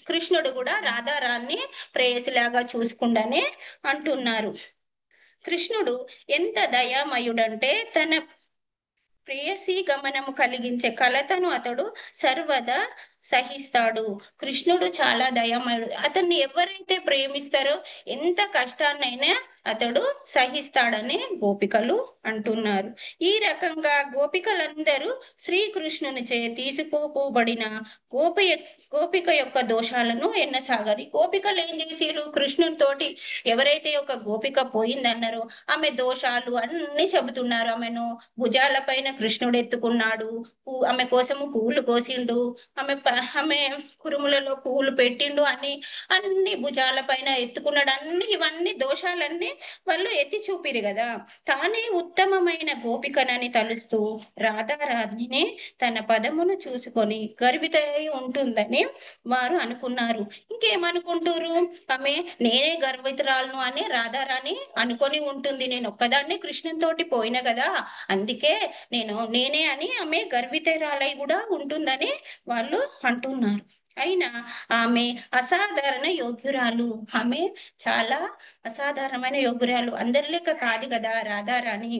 కృష్ణుడు కూడా రాధారాన్ని ప్రేయసిలాగా చూసుకుండానే అంటున్నారు. కృష్ణుడు ఎంత దయామయుడంటే తన ప్రేయసీ గమనము కలిగించే కలతను అతడు సర్వదా సహిస్తాడు. కృష్ణుడు చాలా దయామయుడు. అతన్ని ఎవరైతే ప్రేమిస్తారో ఎంత కష్టాన్నైనా అతడు సహిస్తాడని గోపికలు అంటున్నారు. ఈ రకంగా గోపికలందరూ శ్రీకృష్ణుని చే తీసుకోబడిన గోపిక యొక్క దోషాలను ఎన్నసాగారు. గోపికలు ఏం చేసిరు, కృష్ణుని తోటి ఎవరైతే ఒక గోపిక పోయిందన్నారో ఆమె దోషాలు అన్ని చెబుతున్నారు. ఆమెను భుజాల పైన కృష్ణుడు ఎత్తుకున్నాడు, ఆమె కోసము పువ్వులు కోసిండు, ఆమె కురుములలో పువ్వులు పెట్టిండు అని అన్ని భుజాల పైన ఎత్తుకున్నాడు, ఇవన్నీ దోషాలన్నీ వాళ్ళు ఎత్తి చూపిరు కదా. తానే ఉత్తమమైన గోపికనని తలుస్తూ రాధారాణిని తన పదమును చూసుకొని గర్వితై ఉంటుందని వారు అనుకున్నారు. ఇంకేమనుకుంటారు, ఆమె నేనే గర్వితురాలను అని రాధారాణి అనుకొని ఉంటుంది. నేను ఒక్కదాన్ని కృష్ణుని తోటి పోయిన కదా, అందుకే నేనే అని ఆమె గర్వితురాలై కూడా ఉంటుందని వాళ్ళు అంటున్నారు. అయినా ఆమె అసాధారణ యోగ్యురాలు, ఆమె చాలా అసాధారణమైన యోగ్యురాలు, అందరి లెక్క కాదు కదా రాధారాణి.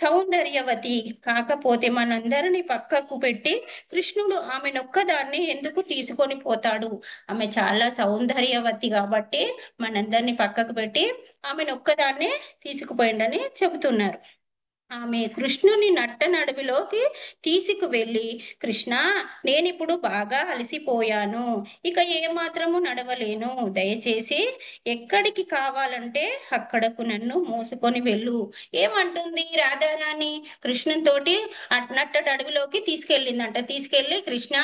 సౌందర్యవతి కాకపోతే మనందరిని పక్కకు పెట్టి కృష్ణుడు ఆమెనొక్కదాన్ని ఎందుకు తీసుకొని పోతాడు? ఆమె చాలా సౌందర్యవతి కాబట్టి మనందరిని పక్కకు పెట్టి ఆమెనొక్కదాన్నే తీసుకుపోయిండని చెబుతున్నారు. ఆమె కృష్ణుని నట్ట నడువిలోకి తీసుకువెళ్ళి, కృష్ణ, నేనిప్పుడు బాగా అలసిపోయాను, ఇక ఏమాత్రము నడవలేను, దయచేసి ఎక్కడికి కావాలంటే అక్కడకు నన్ను మోసుకొని వెళ్ళు. ఏమంటుంది రాధారాణి, కృష్ణుని తోటి నట్ట నడువిలోకి తీసుకెళ్ళిందంట. తీసుకెళ్ళి, కృష్ణ,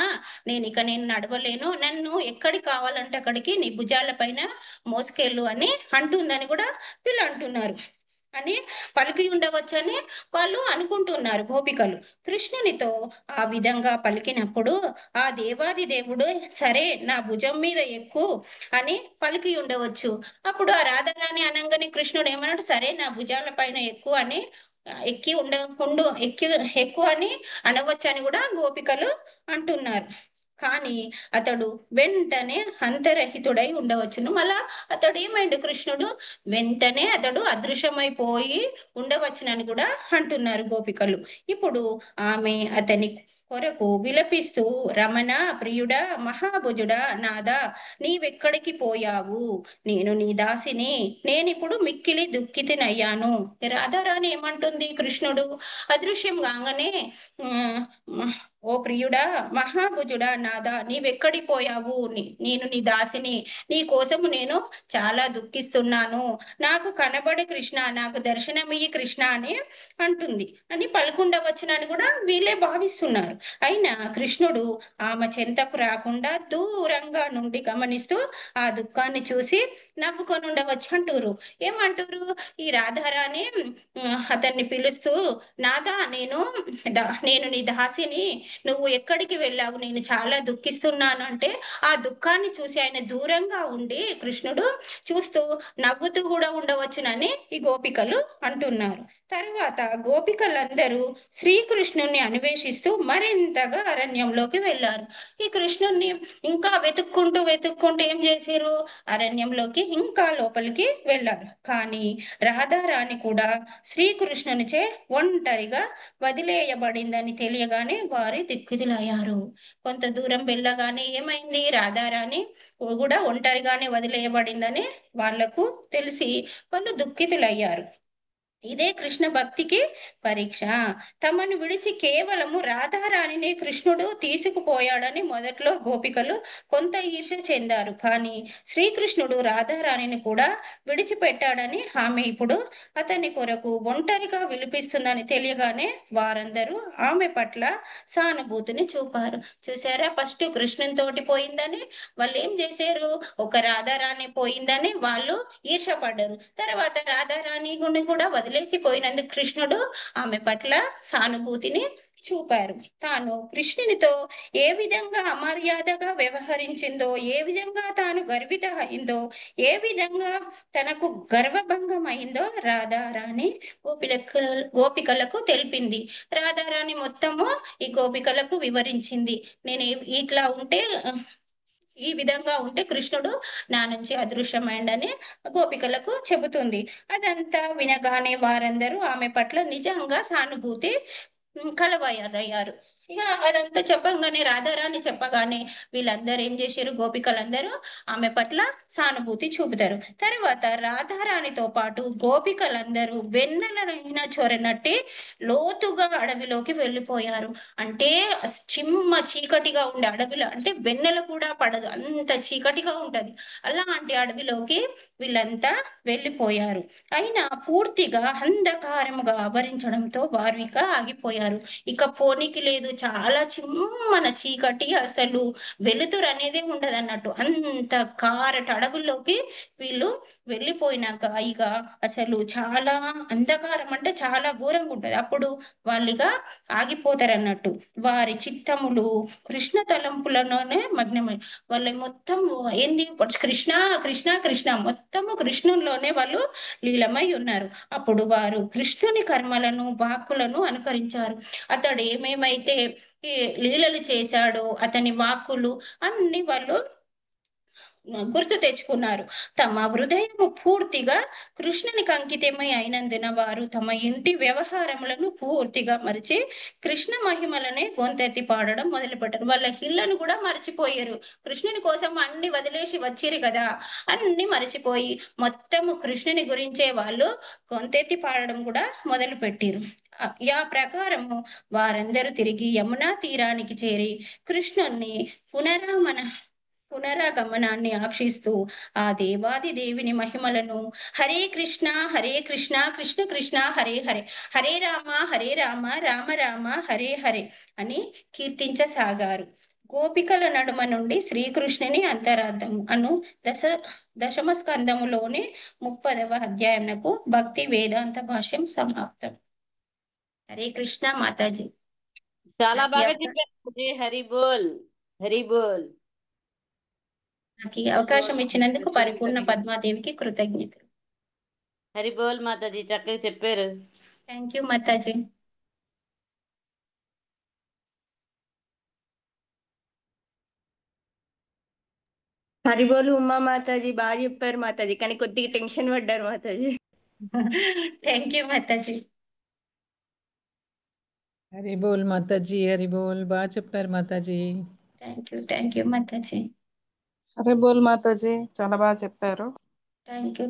నేను నడవలేను, నన్ను ఎక్కడికి కావాలంటే అక్కడికి నీ భుజాల పైన మోసుకెళ్ళు అని అంటుందని కూడా వీళ్ళు అంటున్నారు అని పలికి ఉండవచ్చని వాళ్ళు అనుకుంటున్నారు గోపికలు. కృష్ణునితో ఆ విధంగా పలికినప్పుడు ఆ దేవాది దేవుడు సరే నా భుజం మీద ఎక్కు అని పలికి ఉండవచ్చు. అప్పుడు ఆ రాధారాణి అనంగానే కృష్ణుడు ఏమన్నాడు, సరే నా భుజాల పైన ఎక్కువ అని ఎక్కువ అని అనవచ్చని కూడా గోపికలు అంటున్నారు. కానీ అతడు వెంటనే అంతరహితుడై ఉండవచ్చును. మళ్ళా అతడు ఏమైండు కృష్ణుడు వెంటనే అతడు అదృశ్యమైపోయి ఉండవచ్చునని కూడా అంటున్నారు గోపికలు. ఇప్పుడు ఆమె అతని కొరకు విలపిస్తూ, రమణ ప్రియుడా, మహాభుజుడా, నాదా, నీవెక్కడికి పోయావు? నేను నీ దాసిని, నేనిప్పుడు మిక్కిలి దుఃఖితునయ్యాను. రాధారాణి ఏమంటుంది? కృష్ణుడు అదృశ్యం కాగానే ఓ ప్రియుడా, మహాభుజుడా, నాదా, నీవెక్కడి పోయావు? నేను నీ దాసిని, నీ కోసము నేను చాలా దుఃఖిస్తున్నాను. నాకు కనబడు కృష్ణ, నాకు దర్శనమియ్యి కృష్ణ అని అంటుంది. అని పలుకుండవచ్చునని కూడా వీళ్ళే భావిస్తున్నారు. అయినా కృష్ణుడు ఆమె చెంతకు రాకుండా దూరంగా నుండి గమనిస్తూ ఆ దుఃఖాన్ని చూసి నవ్వుకొని ఉండవచ్చు అంటారు. ఏమంటారు? ఈ రాధారాణి అతన్ని పిలుస్తూ, నాదా, నేను నీ దాసిని, నువ్వు ఎక్కడికి వెళ్ళావు? నేను చాలా దుఃఖిస్తున్నాను అంటే ఆ దుఃఖాన్ని చూసి ఆయన దూరంగా ఉండి కృష్ణుడు చూస్తూ నవ్వుతూ కూడా ఉండవచ్చునని ఈ గోపికలు అంటున్నారు. తరువాత గోపికలందరూ శ్రీకృష్ణుని అన్వేషిస్తూ మరింతగా అరణ్యంలోకి వెళ్ళారు. ఈ కృష్ణుణ్ణి ఇంకా వెతుక్కుంటూ ఏం చేశారు? అరణ్యంలోకి ఇంకా లోపలికి వెళ్ళారు. కానీ రాధారాణి కూడా శ్రీకృష్ణునిచే ఒంటరిగా వదిలేయబడిందని తెలియగానే వారి దిక్కుదిలయ్యారు. కొంత దూరం వెళ్ళగానే ఏమైంది? రాధారాణి కూడా ఒంటరిగానే వదిలేయబడిందని వాళ్లకు తెలిసి వాళ్ళు దుఃఖితులయ్యారు. ఇదే కృష్ణ భక్తికి పరీక్ష. తమను విడిచి కేవలము రాధారాణిని కృష్ణుడు తీసుకుపోయాడని మొదట్లో గోపికలు కొంత ఈర్ష్య చెందారు. కానీ శ్రీకృష్ణుడు రాధారాణిని కూడా విడిచిపెట్టాడని ఆమె ఇప్పుడు అతని కొరకు ఒంటరిగా విలిపిస్తుందని తెలియగానే వారందరూ ఆమె పట్ల సానుభూతిని చూపారు. చూసారా? ఫస్ట్ కృష్ణుని తోటి పోయిందని వాళ్ళు ఏం చేశారు? ఒక రాధారాణి పోయిందని వాళ్ళు ఈర్షపడ్డారు. తర్వాత రాధారాణి కూడా వదిలేసిపోయినందుకు కృష్ణుడు ఆమె పట్ల సానుభూతిని చూపారు. తాను కృష్ణునితో ఏ విధంగా అమర్యాదగా వ్యవహరించిందో, ఏ విధంగా తాను గర్విత అయిందో, ఏ విధంగా తనకు గర్వభంగం అయిందో రాధారాణి గోపికలకు తెలిపింది. రాధారాణి మొత్తము ఈ గోపికలకు వివరించింది. నేను ఇట్లా ఉంటే, ఈ విధంగా ఉంటే కృష్ణుడు నా నుంచి అదృశ్యమైండని గోపికలకు చెబుతుంది. అదంతా వినగానే వారందరూ ఆమె పట్ల నిజంగా సానుభూతి కలవయ్యారు. ఇక అదంతా చెప్పగానే, రాధారాణి చెప్పగానే వీళ్ళందరూ ఏం చేశారు? గోపికలందరూ ఆమె పట్ల సానుభూతి చూపుతారు. తర్వాత రాధారాణితో పాటు గోపికలందరూ వెన్నెలనైనా చొరనట్టి లోతుగా అడవిలోకి వెళ్ళిపోయారు. అంటే చిమ్మ చీకటిగా ఉండే అడవిలో, అంటే వెన్నెల కూడా పడదు, అంత చీకటిగా ఉంటది. అలాంటి అడవిలోకి వీళ్ళంతా వెళ్ళిపోయారు. అయినా పూర్తిగా అంధకారముగా ఆవరించడంతో వారు ఇక ఆగిపోయారు. ఇక పోనీకి లేదు, చాలా చిమ్మన చీకటి, అసలు వెలుతురు అనేది ఉండదు అన్నట్టు. అంత కారట అడవుల్లోకి వీళ్ళు వెళ్ళిపోయినాక ఇక అసలు చాలా అంధకారం, అంటే చాలా ఘోరంగా ఉంటది. అప్పుడు వాళ్ళుగా ఆగిపోతారు అన్నట్టు. వారి చిత్తములు కృష్ణ తలంపులలోనే మగ్నమై, వాళ్ళ మొత్తం ఏంది? కృష్ణ కృష్ణ కృష్ణ, మొత్తము కృష్ణులోనే వాళ్ళు లీలమై ఉన్నారు. అప్పుడు వారు కృష్ణుని కర్మలను, వాక్కులను అనుకరించారు. అతడు ఏమేమైతే ఈ లీలలు చేశాడో, అతని వాక్కులు అన్ని వాళ్ళు గుర్తు తెచ్చుకున్నారు. తమ హృదయము పూర్తిగా కృష్ణునికి అంకితమై అయినందున వారు తమ ఇంటి వ్యవహారములను పూర్తిగా మరిచి కృష్ణ మహిమలనే గొంతెత్తి పాడడం మొదలుపెట్టారు. వాళ్ళ ఇళ్లను కూడా మర్చిపోయారు. కృష్ణుని కోసం అన్ని వదిలేసి వచ్చిరు కదా, అన్ని మర్చిపోయి మొత్తము కృష్ణుని గురించే వాళ్ళు గొంతెత్తి పాడడం కూడా మొదలు పెట్టిరు. ఆ ప్రకారము వారందరూ తిరిగి యమునా తీరానికి చేరి కృష్ణుణ్ణి పునరాగమనాన్ని ఆక్షిస్తూ ఆ దేవాది దేవుని మహిమలను హరే కృష్ణ కృష్ణ కృష్ణ హరే హరే, హరే రామ రామ రామ హరే హరే అని కీర్తించసాగారు. గోపికల నడుమ నుండి శ్రీకృష్ణుని అంతరార్థం అను దశమ స్కందములోని 30వ అధ్యాయంకు భక్తి వేదాంత భాష్యం సమాప్తం. హరే కృష్ణ మాతాజీ. చాలా బాగా చెప్పారు. హరి బోల్, హరి బోల్. నాకు ఈ అవకాశం ఇచ్చినందుకు పరిపూర్ణ పద్మాదేవికి కృతజ్ఞతలు. హరి బోల్ మాతాజీ, చక్కగా చెప్పారు. Thank you Mataji. హరిబోలు ఉమా మాతాజీ బాగా చెప్పారు మాతాజీ, కానీ కొద్దిగా టెన్షన్ పడ్డారు మాతాజీ. Thank you Mataji. హరి బోల్ మాతాజీ, హరి బోల్, బాగా చెప్పారు మాతాజీ. Thank you Mataji. హరే బోల్ మాతాజీ, చాలా బాగా చెప్పారు.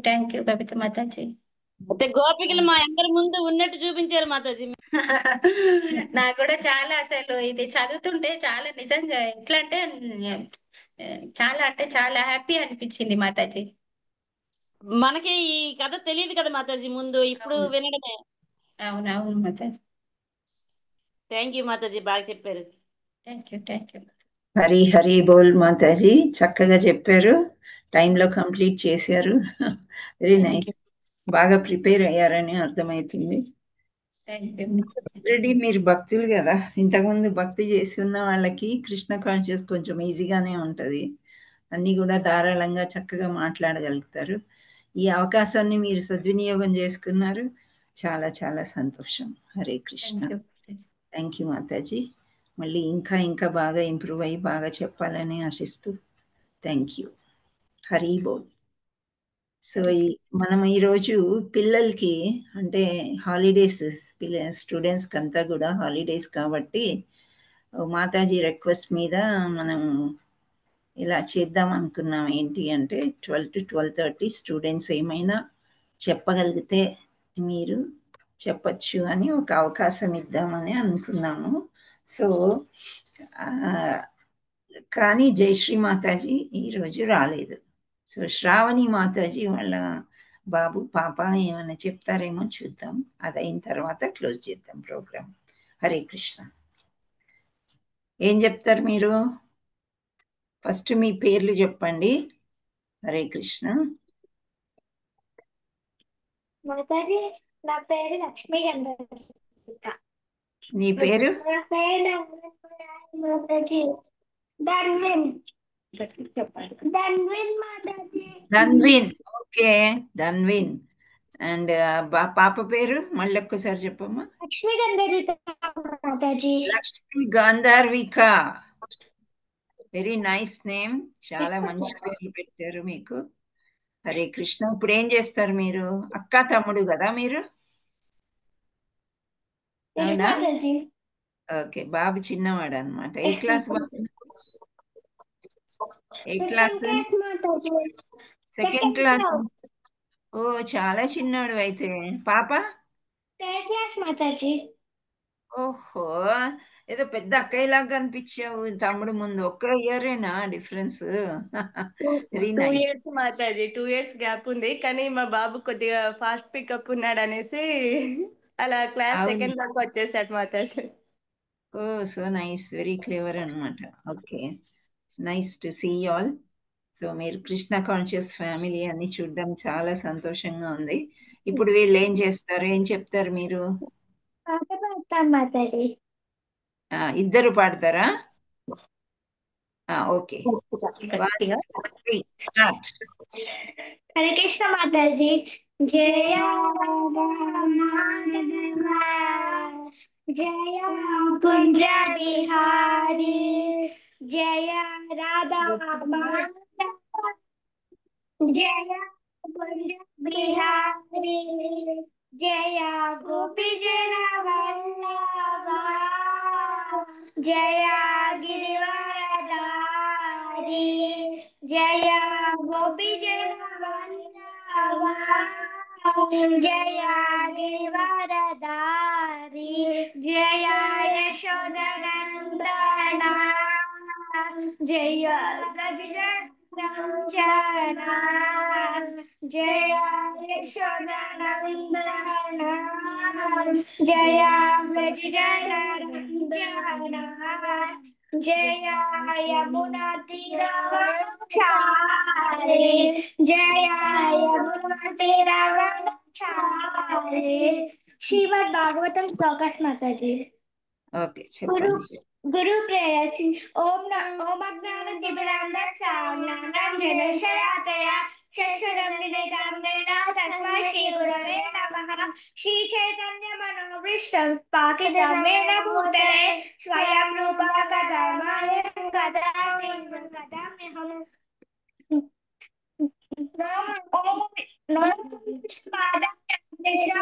Thank you Babita Mataji. అయితే గోపికలు మా అందరి ముందు ఉన్నట్టు చూపించారు మాతాజీ. నాకు కూడా చాలా అసలు ఇది చదువుతుంటే చాలా నిజంగా ఎట్లా అంటే చాలా అంటే చాలా హ్యాపీ అనిపించింది మాతాజీ. మనకి ఈ కథ తెలియదు కదా మాతాజీ ముందు, ఇప్పుడు అవును. వినడమే. అవును మాతాజీ. థ్యాంక్ యూ మాతాజీ, బాగా చెప్పారు. Thank you. హరి హరి బోల్ మాతాజీ, చక్కగా చెప్పారు, టైంలో కంప్లీట్ చేశారు. వెరీ నైస్, బాగా ప్రిపేర్ అయ్యారని అర్థమవుతుంది. ఆల్రెడీ మీరు భక్తులు కదా, ఇంతకుముందు భక్తి చేసి ఉన్న వాళ్ళకి కృష్ణ కాన్షియస్ కొంచెం ఈజీగానే ఉంటుంది, అన్నీ కూడా ధారాళంగా చక్కగా మాట్లాడగలుగుతారు. ఈ అవకాశాన్ని మీరు సద్వినియోగం చేసుకున్నారు, చాలా చాలా సంతోషం. హరే కృష్ణ. Thank you Mataji. మళ్ళీ ఇంకా బాగా ఇంప్రూవ్ అయ్యి బాగా చెప్పాలని ఆశిస్తూ థ్యాంక్ యూ. హరి బోల్. సో మనం ఈరోజు పిల్లలకి అంటే హాలిడేస్, స్టూడెంట్స్కి అంతా కూడా హాలిడేస్ కాబట్టి మాతాజీ రిక్వెస్ట్ మీద మనం ఇలా చేద్దాం అనుకున్నాం. ఏంటి అంటే 12 to 12:30 స్టూడెంట్స్ ఏమైనా చెప్పగలిగితే మీరు చెప్పచ్చు అని ఒక అవకాశం ఇద్దామని అనుకున్నాము. సో కానీ జయశ్రీ మాతాజీ ఈరోజు రాలేదు. సో శ్రావణి మాతాజీ వాళ్ళ బాబు పాప ఏమైనా చెప్తారేమో చూద్దాం, అది అయిన తర్వాత క్లోజ్ చేద్దాం ప్రోగ్రామ్. హరే కృష్ణ. ఏం చెప్తారు మీరు? ఫస్ట్ మీ పేర్లు చెప్పండి. హరే కృష్ణ. మాతాజీ, నా పేరు లక్ష్మీ గంధర్వ. నీ పేరు? నా పేరు మాతాజీ ధన్విన్. ధన్విన్ మాతాజీ. ధన్విన్. ఓకే, ధన్విన్. అండ్ పాప పేరు మళ్ళీ ఒక్కసారి చెప్పమ్మా. Lakshmi Gandharvika Mataji. Lakshmi Gandharvika. Very nice name, చాలా మంచి పేరు పెట్టారు మీకు. హరే కృష్ణ. ఇప్పుడు ఏం చేస్తారు మీరు? అక్క తమ్ముడు కదా మీరు? అవునా? ఓకే, బాబు చిన్నవాడు అనమాట. ఏ క్లాస్ బాబు? ఏ క్లాస్? Second class. ఓ, చాలా చిన్నాడు అయితే. పాప? Third class Mataji. ఓహో, ఏదో పెద్ద అక్కయ్యలాగా కనిపించావు తమ్ముడు ముందు. ఒక్క ఇయరేనా difference? Very 2 nice. years Mataji, 2 years gap ఉంది, కానీ మా బాబు కొద్దిగా ఫాస్ట్ పికప్ ఉన్నాడు అనేసి అలా క్లాస్ అవును. సెకండ్ దాకా వచ్చేసాడు Mataji. Oh, so nice, very clever అనమాట. Okay, nice to see all. So మీరు కృష్ణ కాన్షియస్ ఫ్యామిలీ అని చూడడం చాలా సంతోషంగా ఉంది. ఇప్పుడు వీళ్ళు ఏం చేస్తారు, ఏం చెప్తారు మీరు? పాట పాడతాం మాతాజీ. ఇద్దరు పాడతారా? ఓకే, గట్టిగా. స్టార్ట్. హరే కృష్ణ మాతాజీ. జయ జయ కుంజ బిహారీ, జయ రాధా జయ కుంజ బిహారీ, జయ గోపి జన వల్లభా, జయ గిరివరదారి, జయ గోపి జన వల్లభా, జయ గిరివరదారి, జయ యశోదనందన, జయ గజ జయ యశోదనందన, జయ గజ జయ యమునా తీరవచారి, జయ యమునా తీరవచారి. శ్రీమద్ భాగవతం శ్లోకాస్ మాతాజీ. ఓకే, చెప్పండి. గురు ప్రేయసి ఓం అజ్ఞాన తిమిరాంధస్య జ్ఞానాంజన శలాకయ शस्त्रनिधेन तस्मै श्रीगुरवे नमः। श्रीचैतन्यमनोभीष्टं स्थापितं येन भूतले स्वयं रूपा कथामयं कथाम्यहम्।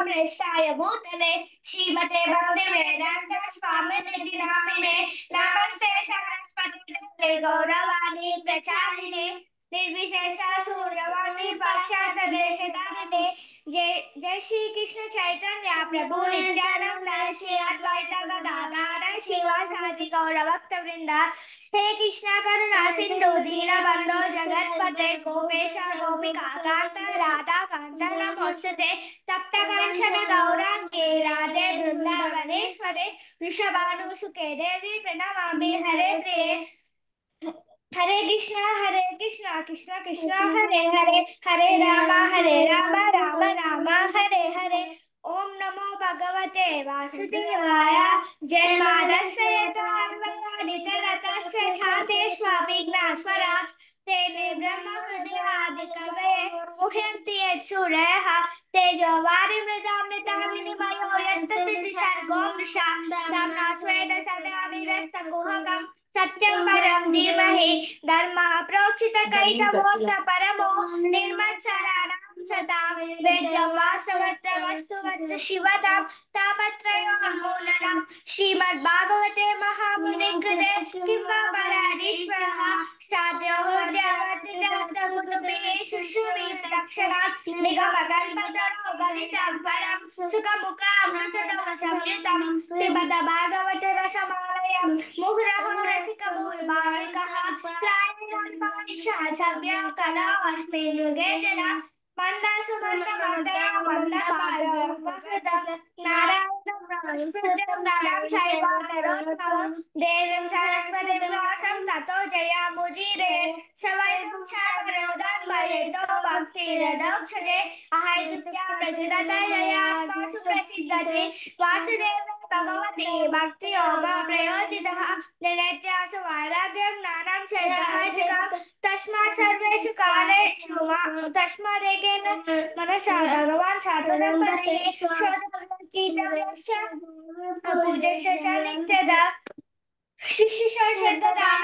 प्रेष्ठाय भूतले श्रीमते भक्तिवेदांत स्वामिनिधि नामिने नमस्ते सरस्वती गौरवाणी प्रचारिणे निर्विशेष सूर्यवाणी पाश्चात्य देशतारिणे। जय जय श्री कृष्ण चैतन्य प्रभु नित्यानंद श्री अद्वैत गदाधर श्रीवासादि गौरभक्त वृंद। हे कृष्ण करुणा सिंधु दीनबंधो जगत्पते गोपेश गोपिका कांत राधा कांत नमोस्तुते। तप्त कांचन गौरांगे राधे वृंदावनेश्वरे वृषभानुसुते देवी प्रणमामि हरे प्रिये। हरे कृष्ण कृष्ण कृष्ण हरे हरे हरे राम राम राम हरे हरे। ओम नमो भगवते वासुदेवाय। जन्माद्यस्य यतोऽन्वयादितरतस्य छातेष्वभिघ्नस्वराट् तेने ब्रह्महृदयादिकवये मुह्यन्ति यत्सूरयः तेजोवारिमृदां यथा विनिमयो यन्तति दिशर्गो मृषा धाम्ना स्वेन सदा निरस्तकुहकम् सत्यं परं धीमहि धर्मः प्रोक्षितकैतवोऽत्र परमो निर्मत्सराणां सतां वेद्यं वासवत्रमस्तु वत्र शिवतां तापत्रयोन्मूलनं। श्रीमद्भागवते महामुनिकृते किं वा पराधीश्वरः साध्यो हृदयवर्तितमुद्भिः शुश्रूषुभिर्दक्षिणात् निगमकल्पतरो गलितं परं सुखमुखामृततमः संयुतं पिबत भागवत रसमालयं मुहुरहो रसिकभूर्भाविकः प्राणिनान्मानिषाचव्य कलावस्मिन् युगे जना मन्दासु मन्दमन्दरा मन्दपादः नारायणं नमस्कृत्य नरं चैव नरोत्तमं देवीं सरस्वतीं व्यासं ततो जयामुदीरये सवयं शावरोदन्मयेतो भक्तिरदौक्षजे अहैतुक्या प्रसिद्धतया सुप्रसिद्धते वासुदेवे भगवते भक्तियोग प्रयोजितः निरत्यासु वैराग्यं ज्ञानं चैतन्यं तस्मात् सर्वेषु कालेषु तस्मादेकेन मनसा भगवान् शाश्वतपदये शोधकीतव्यश्च पूजस्य च नित्यदा। शिष्यशोषदान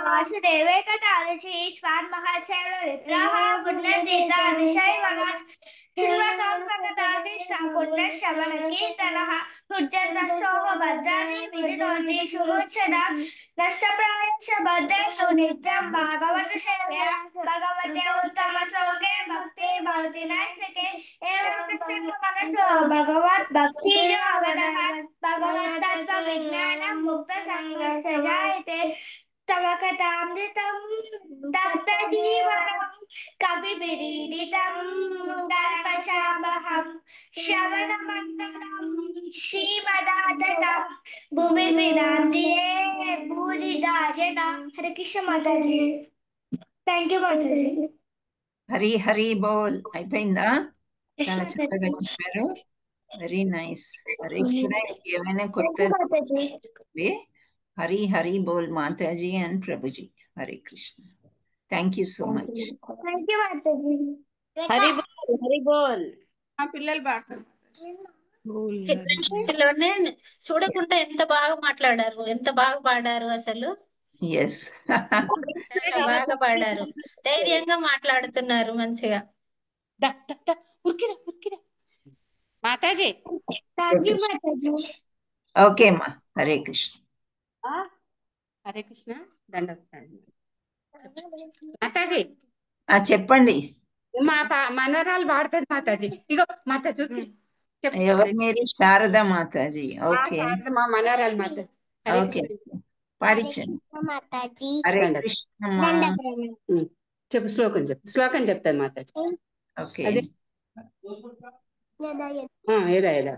वासुदेवे कथारुचि स्वान्महत्सेव विप्रः पुण्यतीता ऋषैवगत् श्रीमतोन्मकथा कृष्ण पुण्यश्रवणकीर्तनः हृद्यन्तस्थोः भद्राणि विधिनोति सुमुच्यतां नष्टप्रायश्च भद्रेषु नित्यं भागवत सेवया भगवते उत्तमश्लोके भक्ति भवति नैष्टिके एवं प्रसन्नमनसो भगवत् भक्तियोगतः भगवत्तत्त्वविज्ञानं मुक्तसङ्गस्य जायते। तव कथामृतं दत्तजीवनं कविभिरीडितं दर्पशामहं श्रवणमङ्गलं श्रीमदाततं भुवि विनाद्ये भूरिदा जना। हरे कृष्ण माताजी। Thank you Mataji. హరి హరి బోల్ అయిపోయిందా? చాలా చక్కగా చెప్పారు. Very nice. హరే కృష్ణ. ఏమైనా కొత్త హరి హరి బోల్ Mataji and Prabhuji. Hare Krishna. Thank you so much. Thank you Mataji. Hari బోల్ హరి బోల్. మా పిల్లలు పాడతారు. లోనే చూడకుండా ఎంత బాగా మాట్లాడారు, ఎంత బాగా పాడారు అసలు. ఎస్ చాలా బాగా పాడారు, ధైర్యంగా మాట్లాడుతున్నారు మంచిగా. Mataji. Thank you Mataji. Okay అమ్మా. హరే కృష్ణ. హరే కృష్ణ. మాతాజీ చెప్పండి. మా మనరాలు పాడుతుంది మాతాజీ. ఇగో మాతాజీ ఎవరు మీరు? శారదా మాతాజీ. ఓకే మా మనరాలు మాతాజీ. ఓకే పాడించండి. మాతాజీ. హరే కృష్ణ. చెప్పు శ్లోకం చెప్తాను మాతాజీ. ఓకే ఏదా ఏదా.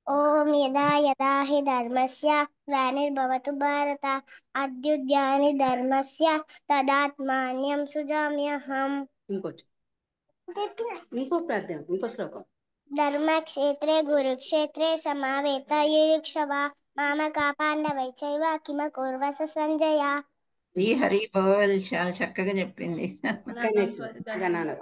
ఓం యదా యదా హి ధర్మస్య గ్లానిర్భవతు భారత అభ్యుదయాని ధర్మస్య తదాత్మాన్యం సృజామ్యహం. ఇంకో ప్రార్థన, ఇంకో శ్లోకం. ధర్మక్షేత్రే కురుక్షేత్రే సమావేత యుయుక్షవ మామకా పాండవై చైవ కిమ కుర్వస సంజయ. హరి బోల్ చాలా చక్కగా చెప్పింది.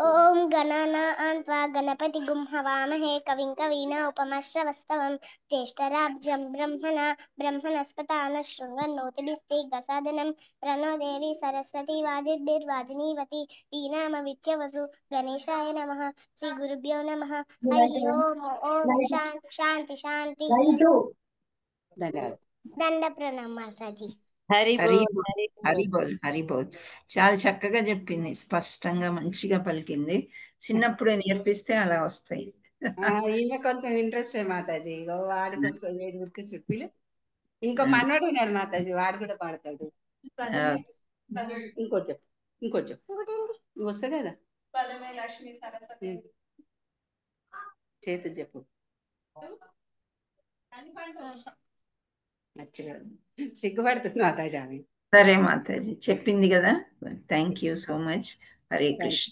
ఓం గణానాన్వా గణపతి గుం హవామహే కవిం కవీనా ఉపమశ్రవస్తవం జ్యేష్ఠరాజ్యం బ్రహ్మణస్పతాన శృణ్వన్నోతిభిస్తి గసాదనం ప్రణో దేవి సరస్వతి వాజిర్భిర్వాజినీవతి వీణామ విద్యవతు గణేశాయ నమః. శ్రీ గురుభ్యో నమః. హరి ఓం. ఓం శాంతి శాంతి శాంతి. దండ ప్రణామ మాతాజీ. హరి హరి బోల్ బోల్ హరి హరి బోల్. బోల్ హరి బోల్ చాలా చక్కగా చెప్పింది, స్పష్టంగా మంచిగా పలికింది. చిన్నప్పుడు నేర్పిస్తే అలా వస్తాయి. ఈమె కొంచెం ఇంట్రెస్ట్ మాతాజీ. ఇగో వాడికి వస్తుంది 7 చెప్పిలు. ఇంకో మనవాడు ఉన్నాడు మాతాజీ, వాడు కూడా పాడతాడు. ఇంకోటి చెప్పు నువ్వు వస్తా కదా లక్ష్మి సరస్వతి చేతి చెప్పు. సిగ్గుపడుతుంది మాతాజీ ఆమె. సరే మాతాజీ చెప్పింది కదా. Thank you so much. Hare Krishna.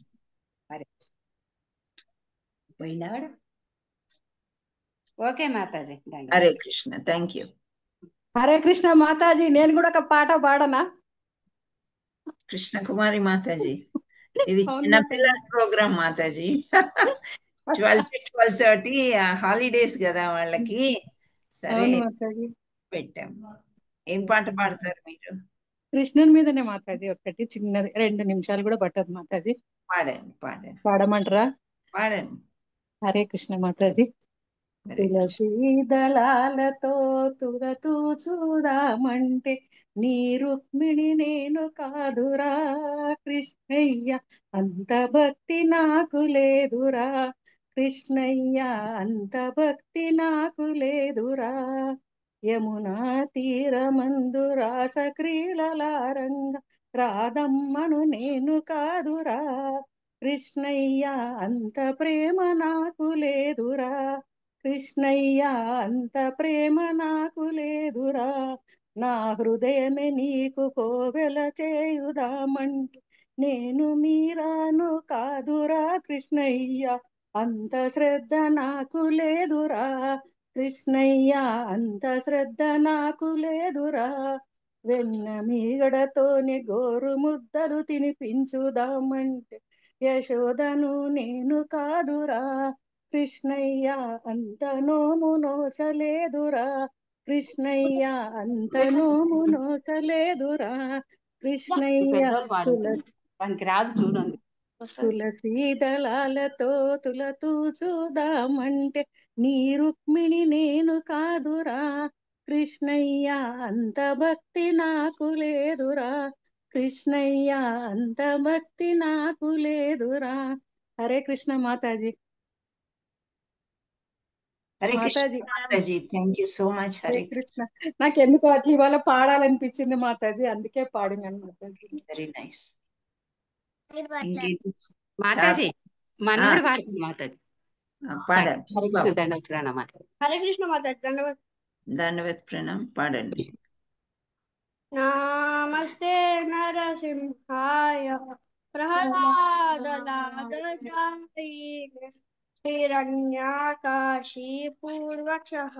పోయినాడు. Okay Mataji. Hare Krishna. Thank you. Hare Krishna Mataji. నేను కూడా ఒక పాట పాడనా? కృష్ణ కుమారి మాతాజీ, ఇది చిన్నపిల్లల ప్రోగ్రామ్ మాతాజీ. 12 to 12:30 హాలిడేస్ కదా వాళ్ళకి. సరే పెట్టాం. ఏం పాట పాడతారు మీరు? కృష్ణుని మీదనే మాతాజీ. ఒకటి చిన్నది 2 నిమిషాలు కూడా పట్టదు మాతాజీ. పాడండి. పాడమంటారా? పాడండి. హరే కృష్ణ మాతాజీ. తులసీ దళాలతో తురతూ చూదామంటే నీ రుక్మిణి నేను కాదురా కృష్ణయ్య, అంత భక్తి నాకు లేదురా కృష్ణయ్య, అంత భక్తి నాకు లేదురా. యమునా తీరమందు రాస క్రీడలారంగ రాధమ్మను నేను కాదురా కృష్ణయ్య, అంత ప్రేమ నాకు లేదురా కృష్ణయ్య, అంత ప్రేమ నాకు లేదురా. నా హృదయమే నీకు కోవెల చేయుదామంటే నేను మీరాను కాదురా కృష్ణయ్య, అంత శ్రద్ధ నాకు లేదురా కృష్ణయ్య, అంత శ్రద్ధ నాకు లేదురా. వెన్న మీగడతోని గోరు ముద్దలు తినిపించుదామంటే యశోదను నేను కాదురా కృష్ణయ్య, అంత నోము నోచలేదురా కృష్ణయ్య, అంత నోము నోచలేదురా కృష్ణయ్య. రాదు చూడండి. తులసీ దళాలతో తులతూ చూదామంటే నీ రుక్మిణి నేను కాదురా కృష్ణయ్య, అంత భక్తి నాకు లేదురా కృష్ణయ్య, అంత భక్తి నాకు లేదురా. Hare Krishna Mataji. Hare Krishna Mataji. Thank you so much. Hare Krishna. నాకు ఎందుకో అట్లా ఇవాళ పాడాలనిపించింది మాతాజీ, అందుకే పాడినాను మాతాజీ. Very nice. మాతాజీ మనవాడు పాడుతుంది మాతాజీ. హరే కృష్ణ మాతాజీ. దండవత్ ప్రణామ్. పాడండి. నమస్తే నరసింహాయ ప్రహ్లాదలాదాయ హిరణ్యాకాశీ పూర్వక్షః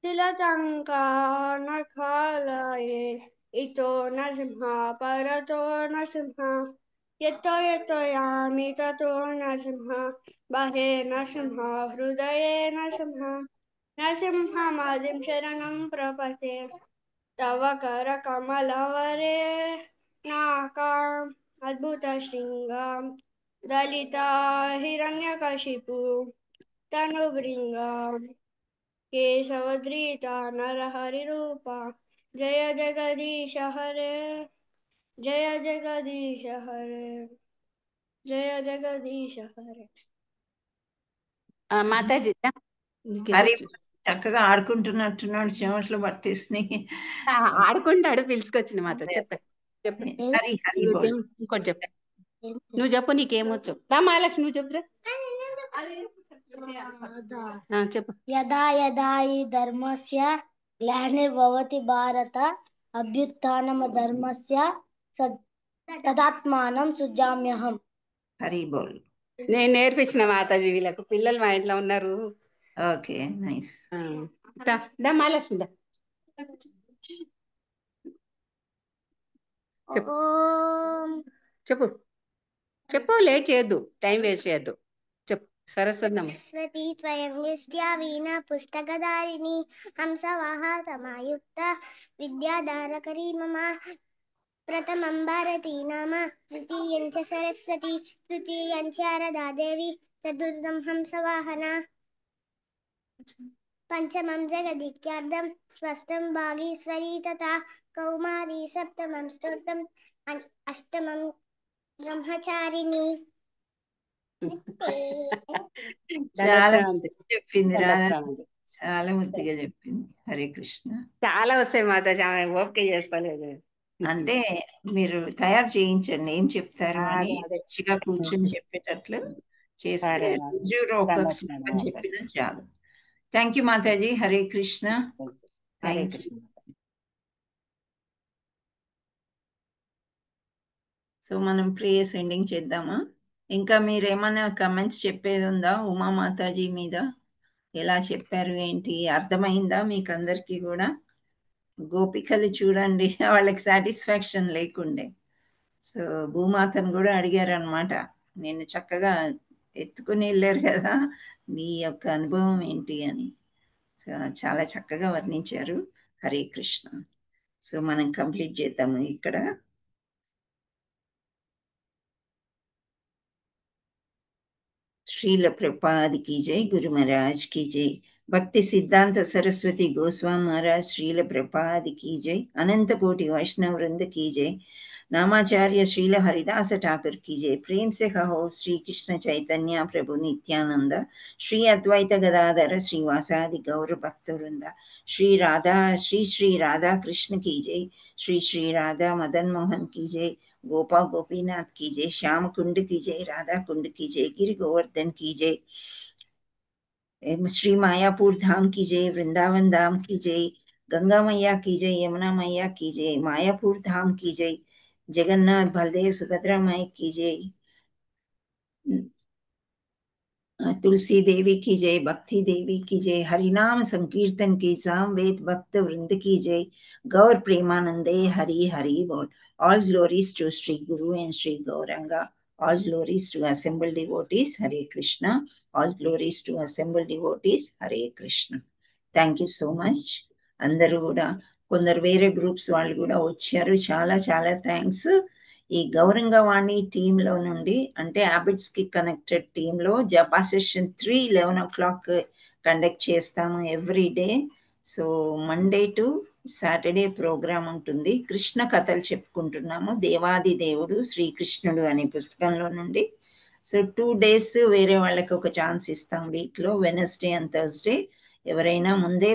తిలతంకానఖాలయే ఇతో నరసింహ పరతో నరసింహ యతో యతో యామి తతో నరసింహ బాహే నరసింహ హృదయే నరసింహ నరసింహమాదిం శరణం ప్రపతే తవ కర కమలవరే నాకాం అద్భుత శృంగాం దళితా హిరణ్యకశిపు తనుభృంగాం కేశవద్రీతా నరహరి రూప జయ జగదీశ హరే జయ జగదీశ హరే జయ జగదీశ హరే. మాతాజీ హరి చక్కగా ఆడుకుంటున్నట్టున్నాడు, చెమట్లు పట్టేసినాయి. ఆడుకుంటాడు, పిలుచుకొచ్చిన మాత. చెప్పండి. హరి హరి బోల్. ఇంకోటి చెప్పు. నువ్వు చెప్పు, నీకేమొచ్చు. మహాలక్ష్మి నువ్వు చెప్పురా. చెప్పు. యదా యదా ఈ ధర్మస్య గ్లానిర్భవతి భారత అభ్యుత్థానం ధర్మస్య తదాత్మానం సృజామ్యహం. హరి బోల్. నేను నేర్పించిన మాతాజీ వీళ్ళకు. పిల్లలు మా ఇంట్లో ఉన్నారు. Okay nice. మహాలక్ష్మి చెప్పు చెప్పు చెప్పు, లేట్ చేయొద్దు, టైం వేస్ట్ చేయొద్దు. చెప్పు. సరస్వతి నమ. సరస్వతి త్వయం దృష్ట్యా వీణా పుస్తకధారిణి హంసవాహ సమాయుక్త విద్యాధారకరీ మమ ప్రథమం భారతీ నామ తృతీయం చ సరస్వతి తృతీయం చ శారదాదేవి చతుర్థం హంసవాహన పంచమం జగదిఖ్యార్థం స్పష్టం భాగీశ్వరీ తథా కౌమారీ సప్తమం స్తోత్రం అష్టమం బ్రహ్మచారిణి. చాలా చెప్పింది రాధా, చాలా ముద్దుగా చెప్పింది. హరే కృష్ణ. చాలా వస్తాయి మాతాజీ, ఆమె ఓపిక చేసుకోలేదు. అంటే మీరు తయారు చేయించండి, ఏం చెప్తారు అని అదే. మంచిగా కూర్చొని చెప్పేటట్లు చేస్తే సరే. రోజు ఒక శ్లోకం చెప్పినా చాలు. Thank you Mataji. Hare Krishna. Hare thank you. Krishna. So మనం ప్రేయర్స్ ఎండింగ్ చేద్దామా? ఇంకా మీరు ఏమైనా కమెంట్స్ చెప్పేది ఉందా ఉమా మాతాజీ మీద? ఎలా చెప్పారు ఏంటి, అర్థమైందా మీకు అందరికీ కూడా? గోపికలు చూడండి, వాళ్ళకి సాటిస్ఫాక్షన్ లేకుండే. సో భూమాతను కూడా అడిగారు అనమాట, నేను చక్కగా ఎత్తుకుని వెళ్ళారు కదా, నీ యొక్క అనుభవం ఏంటి అని. సో చాలా చక్కగా వర్ణించారు. హరే కృష్ణ. సో మనం కంప్లీట్ చేద్దాము ఇక్కడ. श्रील प्रभुपाद की जय, गुरु महाराज की जय, भक्ति सिद्धांत सरस्वती गोस्वामी महाराज श्रील प्रभुपाद की जय, अनंत कोटि वैष्णव वृंद की जय, नामाचार्य श्रील हरिदास ठाकुर की जय। प्रेम से कहो श्री कृष्ण चैतन्य प्रभु नित्यानंद, श्री अद्वैत गदाधर श्रीवासादि गौर भक्त वृंद, श्री राधा कृष्ण की जय, श्री श्री राधा मदन मोहन की जय, गोपा गोपीनाथ की जय, श्याम कुंड की जय, राधा कुंड की जय, गिरि गोवर्धन की जय, श्री मायापुर धाम की जय, वृंदावन धाम की जय, गंगा मैया की जय, यमुना मैया की जय, मायापुर धाम की जय, जगन्नाथ बलदेव सुभद्रा माई की जय, तुलसी देवी की जय, भक्ति देवी की जय, हरिनाम संकीर्तन की सामवेद भक्त वृंद की जय, गौर प्रेमानंदे हरि हरि बोल। All glories to Sri Guru and Sri Gauranga. All glories to assembled devotees. Hare Krishna. All glories to assembled devotees. Hare Krishna. Thank you so much. అందరూ కూడా, కొందరు వేరే గ్రూప్స్ వాళ్ళు కూడా వచ్చారు. చాలా చాలా థ్యాంక్స్. ఈ గౌరంగవాణి టీంలో నుండి, అంటే హ్యాబిట్స్ కి కనెక్టెడ్ టీంలో జపా సెషన్ 3 11 o'clock కండక్ట్ చేస్తాము every day. So Monday to Saturday programme ఉంటుంది. కృష్ణ కథలు చెప్పుకుంటున్నాము, దేవాది దేవుడు శ్రీకృష్ణుడు అనే పుస్తకంలో నుండి. సో 2 days వేరే వాళ్ళకి ఒక ఛాన్స్ ఇస్తాం వీక్లో, వెనస్డే అండ్ థర్స్డే. ఎవరైనా ముందే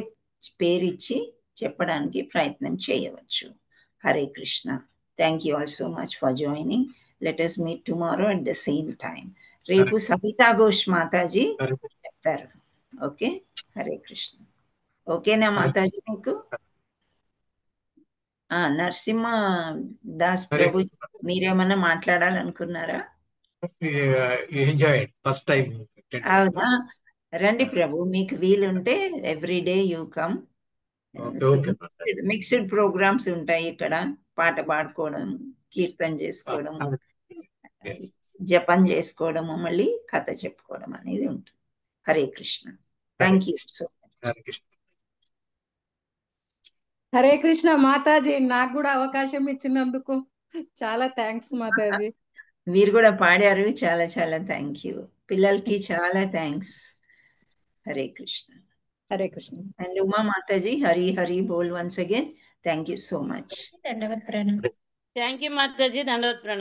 పేరిచ్చి చెప్పడానికి ప్రయత్నం చేయవచ్చు. Hare Krishna. Thank you all so much for joining. Let us meet tomorrow at the same time. రేపు సవితా ఘోష్ మాతాజీ చెప్తారు. ఓకే. హరే కృష్ణ. ఓకేనా మాతాజీ మీకు? నరసింహ దాస్ ప్రభు, మీరేమన్నా మాట్లాడాలనుకున్నారా? First time. అవునా? రండి ప్రభు, మీకు వీలుంటే everyday you come. Mixed programmes ఉంటాయి ఇక్కడ, పాట పాడుకోవడం, కీర్తన చేసుకోవడం, జపం చేసుకోవడము, మళ్ళీ కథ చెప్పుకోవడం అనేది ఉంటుంది. Hare Krishna. Thank you so much. Hare Krishna Mataji, నాకు కూడా అవకాశం ఇచ్చినందుకు చాలా థ్యాంక్స్ మాతాజీ. మీరు కూడా పాడారు, చాలా చాలా థ్యాంక్ యూ. పిల్లలకి చాలా థ్యాంక్స్. హరే కృష్ణ. హరే కృష్ణ. అండ్ ఉమా మాతాజీ, హరి హరి బోల్ once again. Thank you so much. దండవత్ ప్రణామం. Thank you Mataji. దండవత్ ప్రణామం.